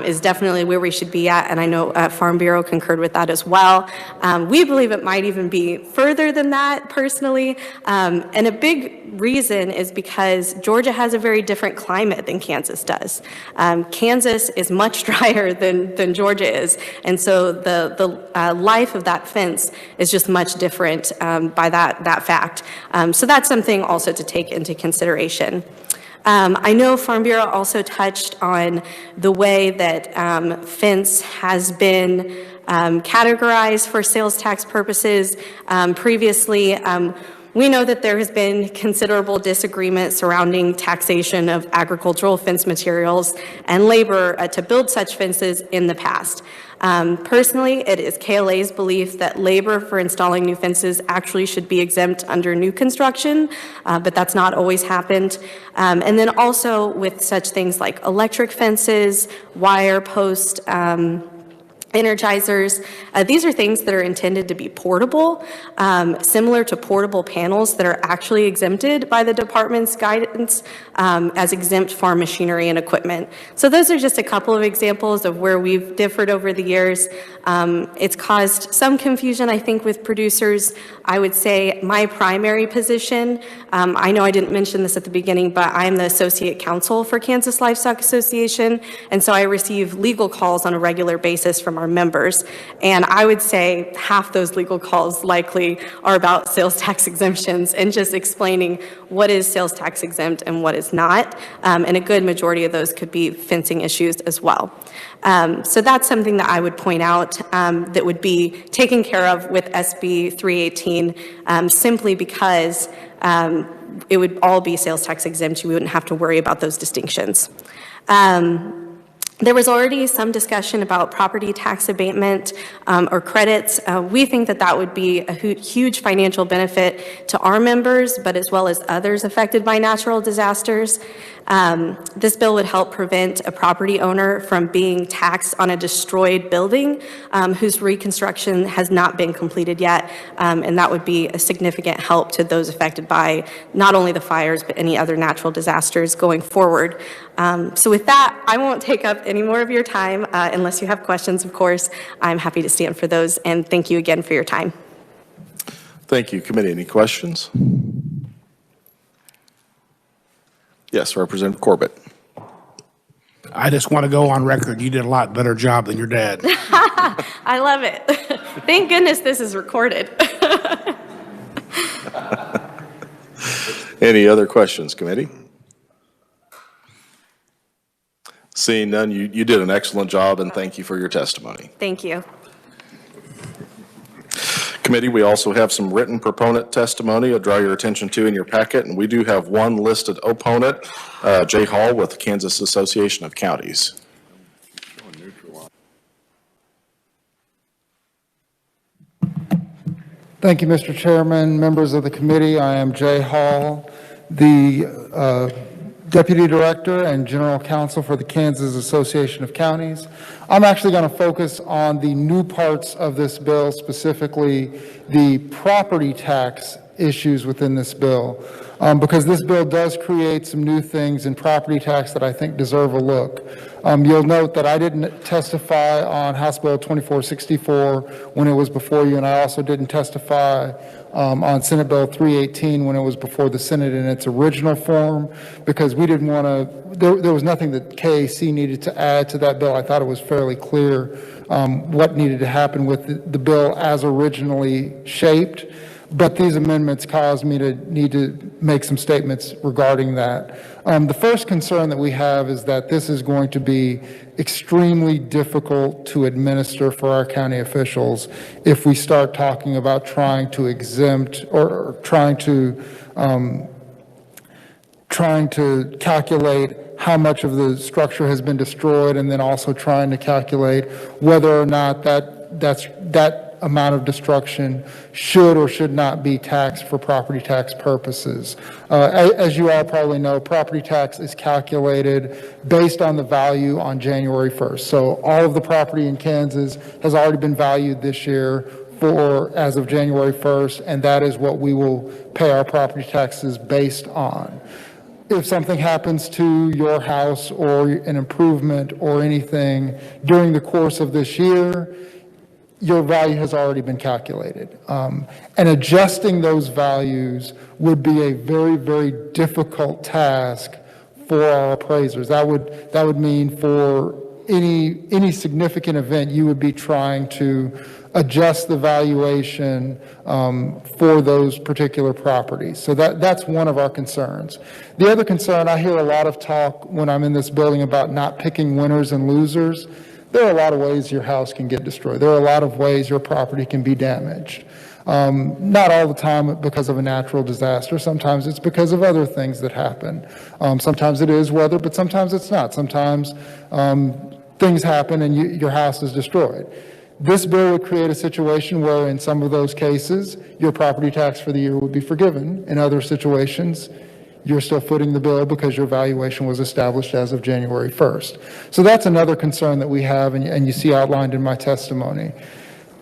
is definitely where we should be at, and I know Farm Bureau concurred with that as well. We believe it might even be further than that personally, and a big reason is because Georgia has a very different climate than Kansas does. Kansas is much drier than Georgia is, and so the life of that fence is just much different by that fact. So that's something also to take into consideration. I know Farm Bureau also touched on the way that fence has been categorized for sales tax purposes previously. We know that there has been considerable disagreement surrounding taxation of agricultural fence materials and labor to build such fences in the past. Personally, it is KLA's belief that labor for installing new fences actually should be exempt under new construction, but that's not always happened. And then also with such things like electric fences, wire post, energizers. These are things that are intended to be portable, similar to portable panels that are actually exempted by the department's guidance as exempt farm machinery and equipment. So those are just a couple of examples of where we've differed over the years. It's caused some confusion, I think, with producers. I would say my primary position, I know I didn't mention this at the beginning, but I'm the associate counsel for Kansas Livestock Association, and so I receive legal calls on a regular basis from our members. And I would say half those legal calls likely are about sales tax exemptions and just explaining what is sales tax exempt and what is not. And a good majority of those could be fencing issues as well. So that's something that I would point out that would be taken care of with SB 318 simply because it would all be sales tax exempt. You wouldn't have to worry about those distinctions. There was already some discussion about property tax abatement or credits. We think that that would be a huge financial benefit to our members, but as well as others affected by natural disasters. This bill would help prevent a property owner from being taxed on a destroyed building whose reconstruction has not been completed yet, and that would be a significant help to those affected by not only the fires, but any other natural disasters going forward. So with that, I won't take up any more of your time, unless you have questions, of course. I'm happy to stand for those, and thank you again for your time. Thank you. Committee, any questions? Yes, Representative Corbett. I just want to go on record. You did a lot better job than your dad. I love it. Thank goodness this is recorded. Any other questions, committee? Seeing none, you did an excellent job, and thank you for your testimony. Thank you. Committee, we also have some written proponent testimony I'll draw your attention to in your packet, and we do have one listed opponent, Jay Hall with the Kansas Association of Counties. Thank you, Mr. Chairman, members of the committee. I am Jay Hall, the Deputy Director and General Counsel for the Kansas Association of Counties. I'm actually going to focus on the new parts of this bill, specifically the property tax issues within this bill, because this bill does create some new things in property tax that I think deserve a look. You'll note that I didn't testify on House Bill 2464 when it was before you, and I also didn't testify on Senate Bill 318 when it was before the Senate in its original form, because we didn't want to, there was nothing that KAC needed to add to that bill. I thought it was fairly clear what needed to happen with the bill as originally shaped. But these amendments caused me to need to make some statements regarding that. The first concern that we have is that this is going to be extremely difficult to administer for our county officials if we start talking about trying to exempt or trying to calculate how much of the structure has been destroyed, and then also trying to calculate whether or not that amount of destruction should or should not be taxed for property tax purposes. As you all probably know, property tax is calculated based on the value on January 1st. So all of the property in Kansas has already been valued this year as of January 1st, and that is what we will pay our property taxes based on. If something happens to your house or an improvement or anything during the course of this year, your value has already been calculated. And adjusting those values would be a very, very difficult task for our appraisers. That would mean for any significant event, you would be trying to adjust the valuation for those particular properties. So that's one of our concerns. The other concern, I hear a lot of talk when I'm in this building about not picking winners and losers. There are a lot of ways your house can get destroyed. There are a lot of ways your property can be damaged. Not all the time because of a natural disaster. Sometimes it's because of other things that happen. Sometimes it is weather, but sometimes it's not. Sometimes things happen and your house is destroyed. This bill would create a situation where in some of those cases, your property tax for the year would be forgiven. In other situations, you're still footing the bill because your valuation was established as of January 1st. So that's another concern that we have, and you see outlined in my testimony.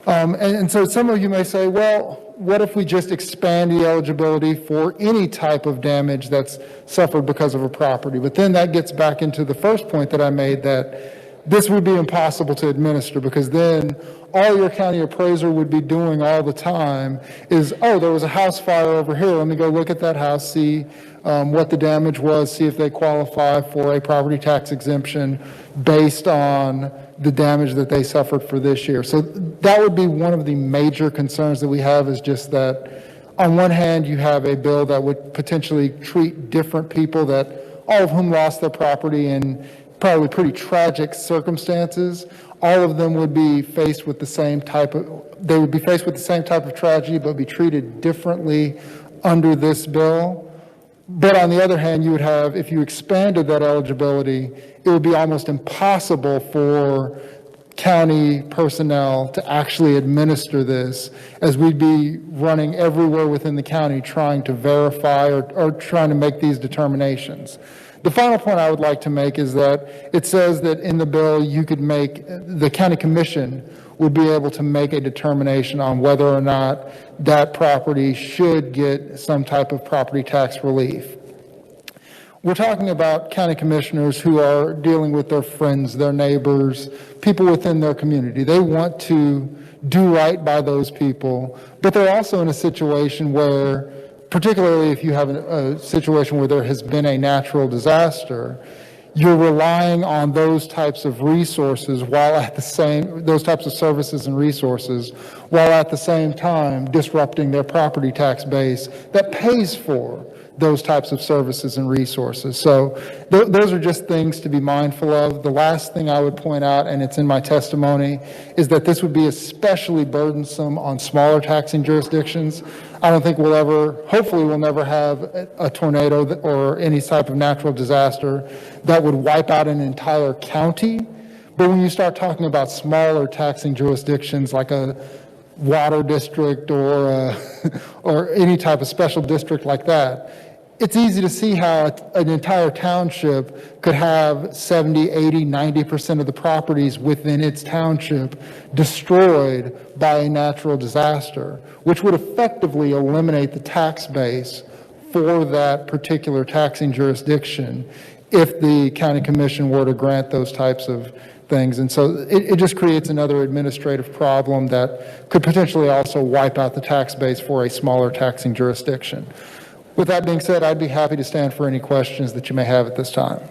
And so some of you may say, well, what if we just expand the eligibility for any type of damage that's suffered because of a property? But then that gets back into the first point that I made, that this would be impossible to administer, because then all your county appraiser would be doing all the time is, oh, there was a house fire over here. Let me go look at that house, see what the damage was, see if they qualify for a property tax exemption based on the damage that they suffered for this year. So that would be one of the major concerns that we have, is just that on one hand, you have a bill that would potentially treat different people, that all of whom lost their property in probably pretty tragic circumstances. All of them would be faced with the same type of tragedy, but be treated differently under this bill. But on the other hand, you would have, if you expanded that eligibility, it would be almost impossible for county personnel to actually administer this, as we'd be running everywhere within the county trying to verify or trying to make these determinations. The final point I would like to make is that it says that in the bill you could make, the county commission would be able to make a determination on whether or not that property should get some type of property tax relief. We're talking about county commissioners who are dealing with their friends, their neighbors, people within their community. They want to do right by those people, but they're also in a situation where, particularly if you have a situation where there has been a natural disaster, you're relying on those types of resources while at the same, those types of services and resources, while at the same time disrupting their property tax base that pays for those types of services and resources. So those are just things to be mindful of. The last thing I would point out, and it's in my testimony, is that this would be especially burdensome on smaller taxing jurisdictions. I don't think we'll ever, hopefully we'll never have a tornado or any type of natural disaster that would wipe out an entire county. But when you start talking about smaller taxing jurisdictions like a water district or any type of special district like that, it's easy to see how an entire township could have 70, 80, 90% of the properties within its township destroyed by a natural disaster, which would effectively eliminate the tax base for that particular taxing jurisdiction if the county commission were to grant those types of things. And so it just creates another administrative problem that could potentially also wipe out the tax base for a smaller taxing jurisdiction. With that being said, I'd be happy to stand for any questions that you may have at this time.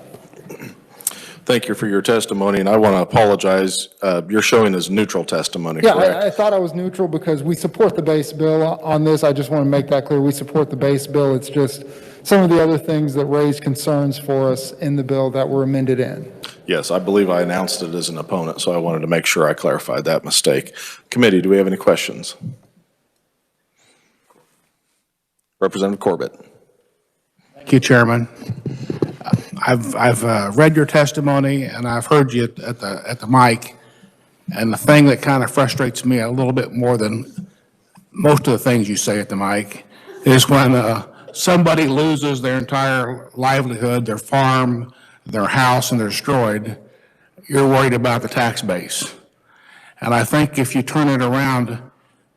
Thank you for your testimony, and I want to apologize. You're showing as neutral testimony, Yeah, correct? I thought I was neutral because we support the base bill on this. I just want to make that clear. We support the base bill. It's just some of the other things that raised concerns for us in the bill that were amended in. Yes, I believe I announced it as an opponent, so I wanted to make sure I clarified that mistake. Committee, do we have any questions? Representative Corbett. Thank you, Chairman. I've read your testimony and I've heard you at the mic, and the thing that kind of frustrates me a little bit more than most of the things you say at the mic is when somebody loses their entire livelihood, their farm, their house, and they're destroyed, you're worried about the tax base. And I think if you turn it around,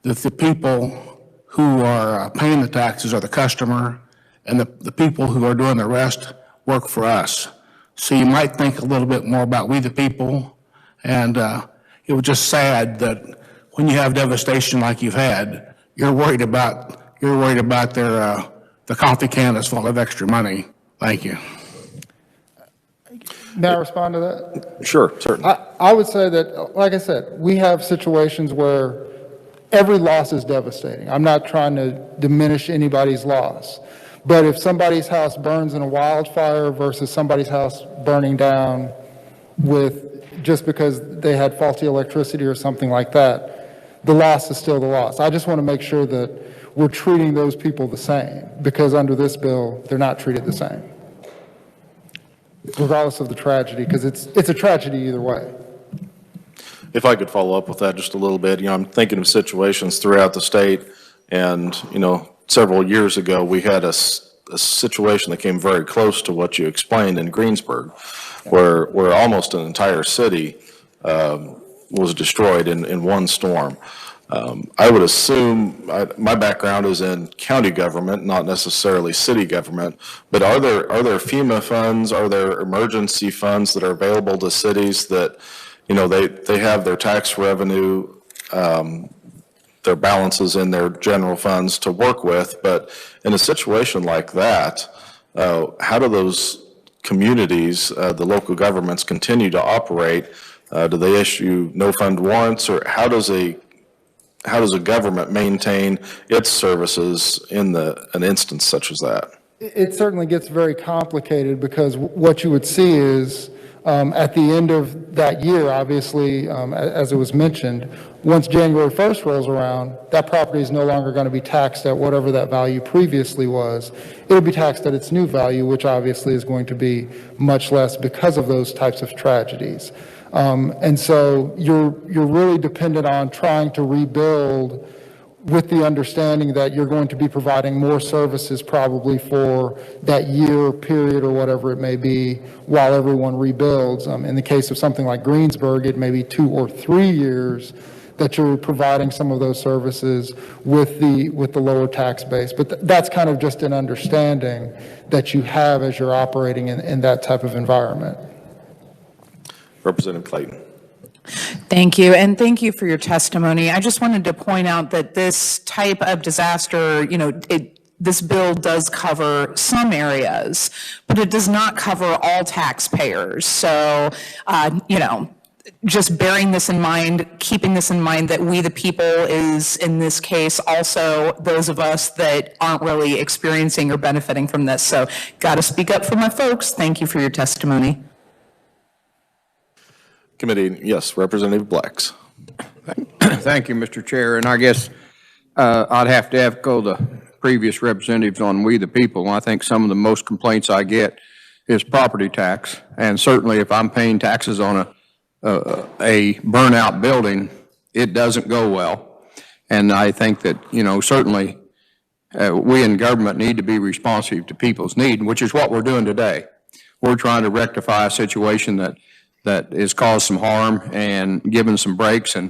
that the people who are paying the taxes are the customer, and the people who are doing the rest work for us. So you might think a little bit more about we the people, and it was just sad that when you have devastation like you've had, you're worried about their the coffee can that's full of extra money. Thank you. May I respond to that? Sure, certainly. I would say that, like I said, we have situations where every loss is devastating. I'm not trying to diminish anybody's loss. But if somebody's house burns in a wildfire versus somebody's house burning down just because they had faulty electricity or something like that, the loss is still the loss. I just want to make sure that we're treating those people the same, because under this bill, they're not treated the same, regardless of the tragedy, because it's a tragedy either way. If I could follow up with that just a little bit, I'm thinking of situations throughout the state, and, several years ago, we had a a situation that came very close to what you explained in Greensburg, where almost an entire city was destroyed in one storm. I would assume, my background is in county government, not necessarily city government, but are there FEMA funds, are there emergency funds that are available to cities that, they have their tax revenue, their balances in their general funds to work with, but in a situation like that, how do those communities, the local governments, continue to operate? Do they issue no-fund warrants, or how does a government maintain its services in an instance such as that? It certainly gets very complicated, because what you would see is at the end of that year, obviously, as it was mentioned, once January 1st rolls around, that property is no longer going to be taxed at whatever that value previously was. It'll be taxed at its new value, which obviously is going to be much less because of those types of tragedies. And so you're really dependent on trying to rebuild with the understanding that you're going to be providing more services probably for that year period or whatever it may be while everyone rebuilds. In the case of something like Greensburg, it may be 2 or 3 years that you're providing some of those services with the lower tax base. But that's kind of just an understanding that you have as you're operating in that type of environment. Representative Clayton. Thank you, and thank you for your testimony. I just wanted to point out that this type of disaster, this bill does cover some areas, but it does not cover all taxpayers. So, just bearing this in mind, keeping this in mind, that we the people is, in this case, also those of us that aren't really experiencing or benefiting from this. So, got to speak up for my folks. Thank you for your testimony. Committee, yes, Representative Blacks. Thank you, Mr. Chair. And I guess I'd have to echo the previous representatives on we the people. I think some of the most complaints I get is property tax. And certainly if I'm paying taxes on a burnout building, it doesn't go well. And I think that, certainly we in government need to be responsive to people's need, which is what we're doing today. We're trying to rectify a situation that has caused some harm and given some breaks, and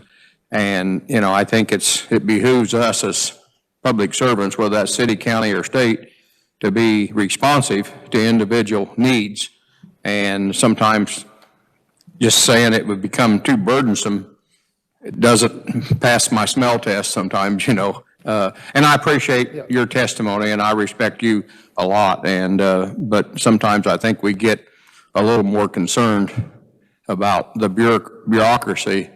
I think it behooves us as public servants, whether that's city, county, or state, to be responsive to individual needs. And sometimes just saying it would become too burdensome, it doesn't pass my smell test sometimes, and I appreciate your testimony and I respect you a lot, but sometimes I think we get a little more concerned about the bureaucracy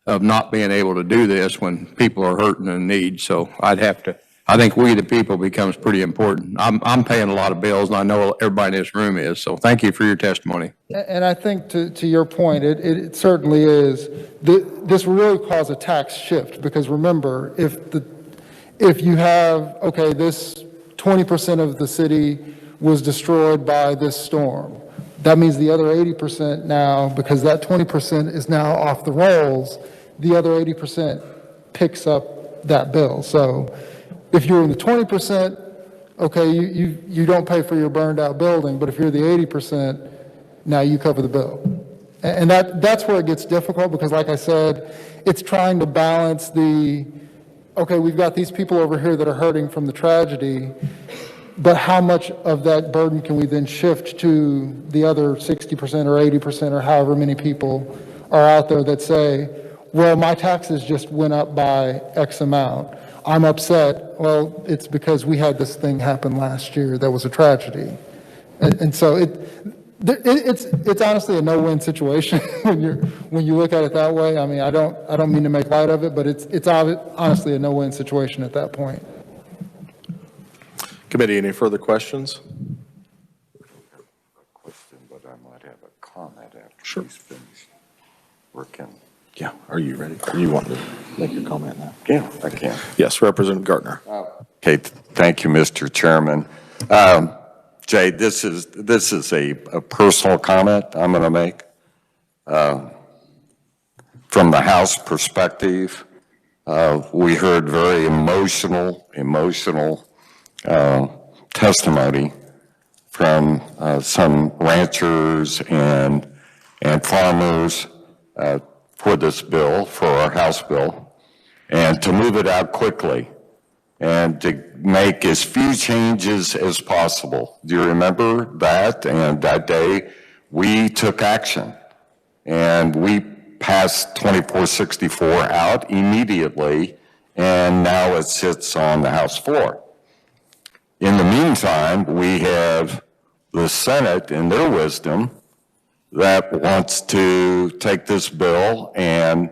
of not being able to do this when people are hurting and in need. So I think we the people becomes pretty important. I'm paying a lot of bills, and I know everybody in this room is. So thank you for your testimony. And I think to your point, it certainly is. This will really cause a tax shift, because remember, if you have, okay, this 20% of the city was destroyed by this storm, that means the other 80% now, because that 20% is now off the rolls, the other 80% picks up that bill. So if you're in the 20%, okay, you don't pay for your burned out building, but if you're the 80%, now you cover the bill. And that's where it gets difficult, because like I said, it's trying to balance okay, we've got these people over here that are hurting from the tragedy, but how much of that burden can we then shift to the other 60% or 80% or however many people are out there that say, well, my taxes just went up by X amount. I'm upset. Well, it's because we had this thing happen last year that was a tragedy. And so it's honestly a no-win situation when you look at it that way. I mean, I don't mean to make light of it, but it's honestly a no-win situation at that point. Committee, any further questions? Question, but I might have a comment after Sure. he's finished working. Yeah, are you ready? Or you want to make your comment now? Yeah, I can. Yes, Representative Gardner. Okay, thank you, Mr. Chairman. Jay, this is a personal comment I'm going to make. From the House perspective, we heard very emotional testimony from some ranchers and farmers for this bill, for our House bill, and to move it out quickly and to make as few changes as possible. Do you remember that? And that day we took action and we passed 2464 out immediately, and now it sits on the House floor. In the meantime, we have the Senate, in their wisdom, that wants to take this bill and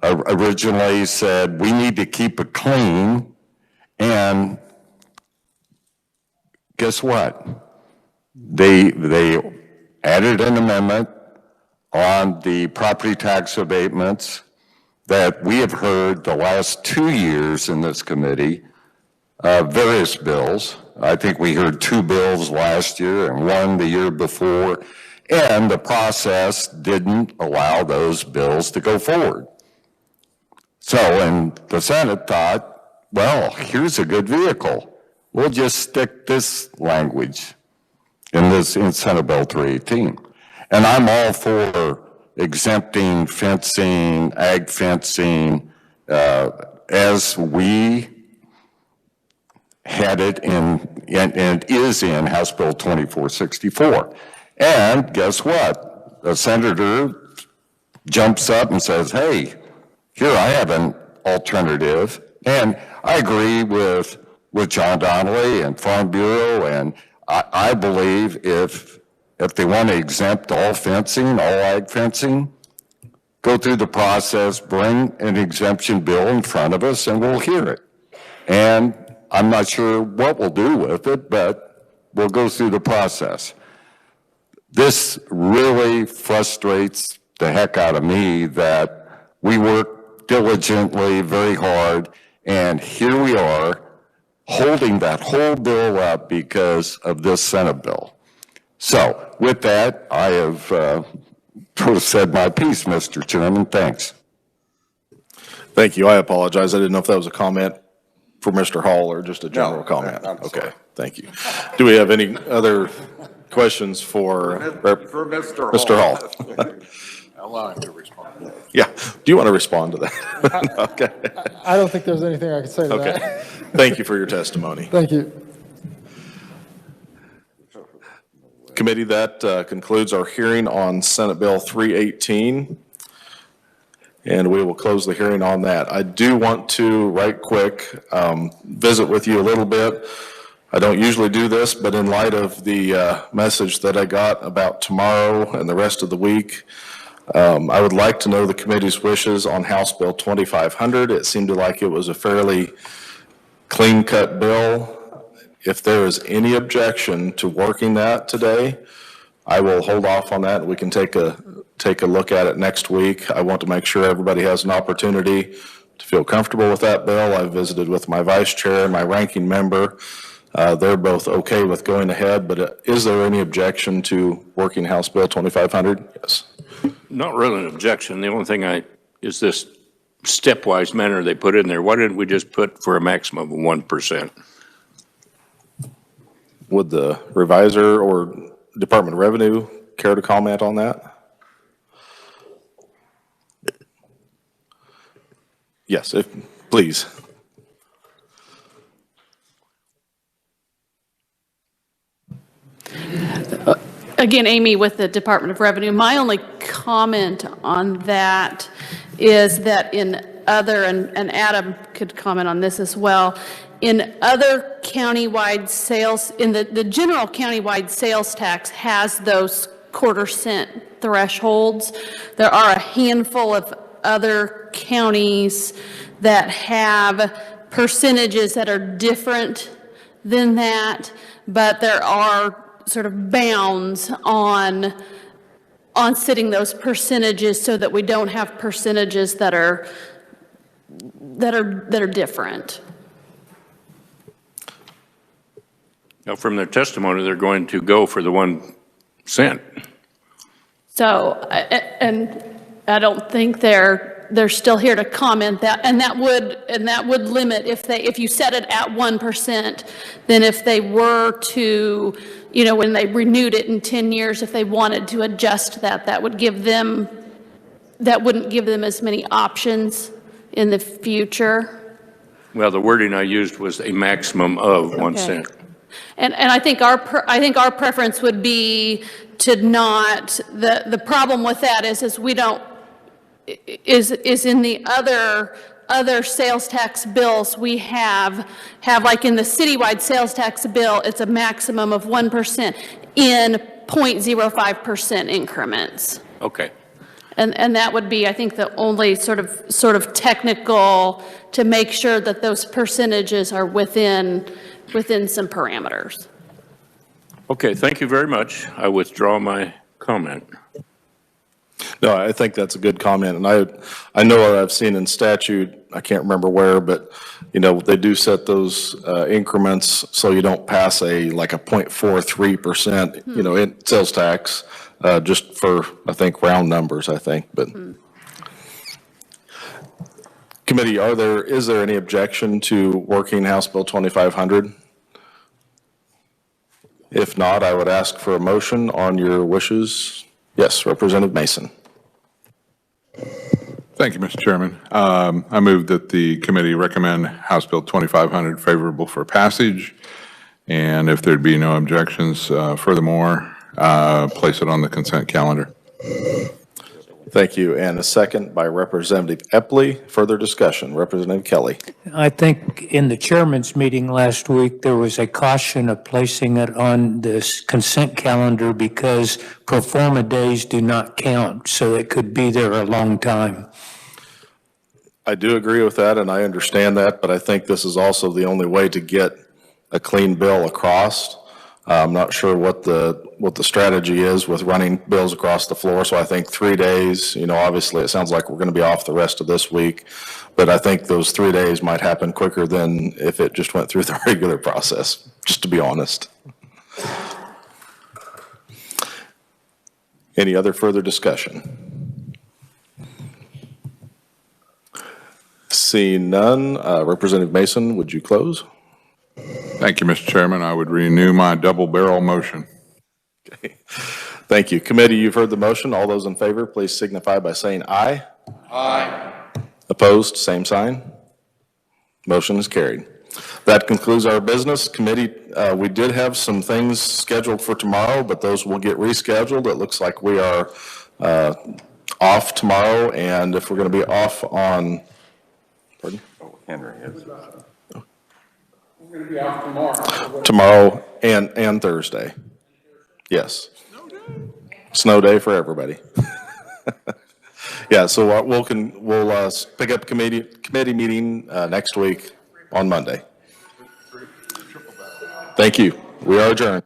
originally said we need to keep it clean, and guess what? They added an amendment on the property tax abatements that we have heard the last 2 years in this committee, various bills. I think we heard 2 bills last year and 1 the year before, and the process didn't allow those bills to go forward. So, and the Senate thought, well, here's a good vehicle. We'll just stick this language in Senate Bill 318. And I'm all for exempting fencing, ag fencing, as we had it in, and is in House Bill 2464. And guess what? A senator jumps up and says, hey, here I have an alternative. And I agree with John Donnelly and Farm Bureau, and I believe if they want to exempt all fencing, all ag fencing, go through the process, bring an exemption bill in front of us, and we'll hear it. And I'm not sure what we'll do with it, but we'll go through the process. This really frustrates the heck out of me that we work diligently, very hard, and here we are holding that whole bill up because of this Senate bill. So with that, I have said my piece, Mr. Chairman. Thanks. Thank you. I apologize. I didn't know if that was a comment for Mr. Hall or just a general comment. Okay, thank you. Do we have any other questions for Mr. Hall? Allow him to respond. Yeah. Do you want to respond to that? Okay. I don't think there's anything I can say to that. Okay. Thank you for your testimony. Thank you. Committee, that concludes our hearing on Senate Bill 318, and we will close the hearing on that. I do want to, right quick, visit with you a little bit. I don't usually do this, but in light of the message that I got about tomorrow and the rest of the week, I would like to know the committee's wishes on House Bill 2500. It seemed like it was a fairly clean-cut bill. If there is any objection to working that today, I will hold off on that. We can take a look at it next week. I want to make sure everybody has an opportunity to feel comfortable with that bill. I've visited with my vice chair and my ranking member. They're both okay with going ahead, but is there any objection to working House Bill 2500? Yes. Not really an objection. The only thing is this stepwise manner they put in there. Why didn't we just put for a maximum of 1%? Would the reviser or Department of Revenue care to comment on that? Yes, please. Again, Amy with the Department of Revenue. My only comment on that is that in other, and Adam could comment on this as well, in other countywide sales, in the general countywide sales tax has those quarter-cent thresholds. There are a handful of other counties that have percentages that are different than that, but there are sort of bounds on setting those percentages so that we don't have percentages that are different. Now, from their testimony, they're going to go for the 1 cent. So, and I don't think they're they're still here to comment that, and that would limit if you set it at 1%, then if they were to, you know, when they renewed it in 10 years, if they wanted to adjust that, that wouldn't give them as many options in the future. Well, the wording I used was a maximum of 1 cent. And I think our preference would be to not, the problem with that is we don't, is in the other sales tax bills we have like in the citywide sales tax bill, it's a maximum of 1% in 0.05% increments. Okay. And that would be, I think, the only sort of technical to make sure that those percentages are within some parameters. Okay, thank you very much. I withdraw my comment. No, I think that's a good comment, and I know what I've seen in statute, I can't remember where, but, you know, they do set those increments so you don't pass like a 0.43%, you know, in sales tax, just for, I think, round numbers, I think, but. Committee, is there any objection to working House Bill 2500? If not, I would ask for a motion on your wishes. Yes, Representative Mason. Thank you, Mr. Chairman. I move that the committee recommend House Bill 2500 favorable for passage, and if there'd be no objections, furthermore, place it on the consent calendar. Thank you. And a second by Representative Epley. Further discussion. Representative Kelly. I think in the chairman's meeting last week, there was a caution of placing it on this consent calendar because pro forma days do not count, so it could be there a long time. I do agree with that, and I understand that, but I think this is also the only way to get a clean bill across. I'm not sure what the strategy is with running bills across the floor, so I think 3 days, you know, obviously it sounds like we're going to be off the rest of this week, but I think those 3 days might happen quicker than if it just went through the regular process, just to be honest. Any other further discussion? Seeing none, Representative Mason, would you close? Thank you, Mr. Chairman. I would renew my double barrel motion. Okay. Thank you. Committee, you've heard the motion. All those in favor, please signify by saying aye. Aye. Opposed, same sign. Motion is carried. That concludes our business. Committee, we did have some things scheduled for tomorrow, but those will get rescheduled. It looks like we are off tomorrow, and if we're going to be off on, pardon? Oh, Henry is. We're going to be off tomorrow. Tomorrow and Thursday. Yes. Snow day for everybody. Yeah, so we'll pick up committee meeting next week on Monday. Thank you. We are adjourned.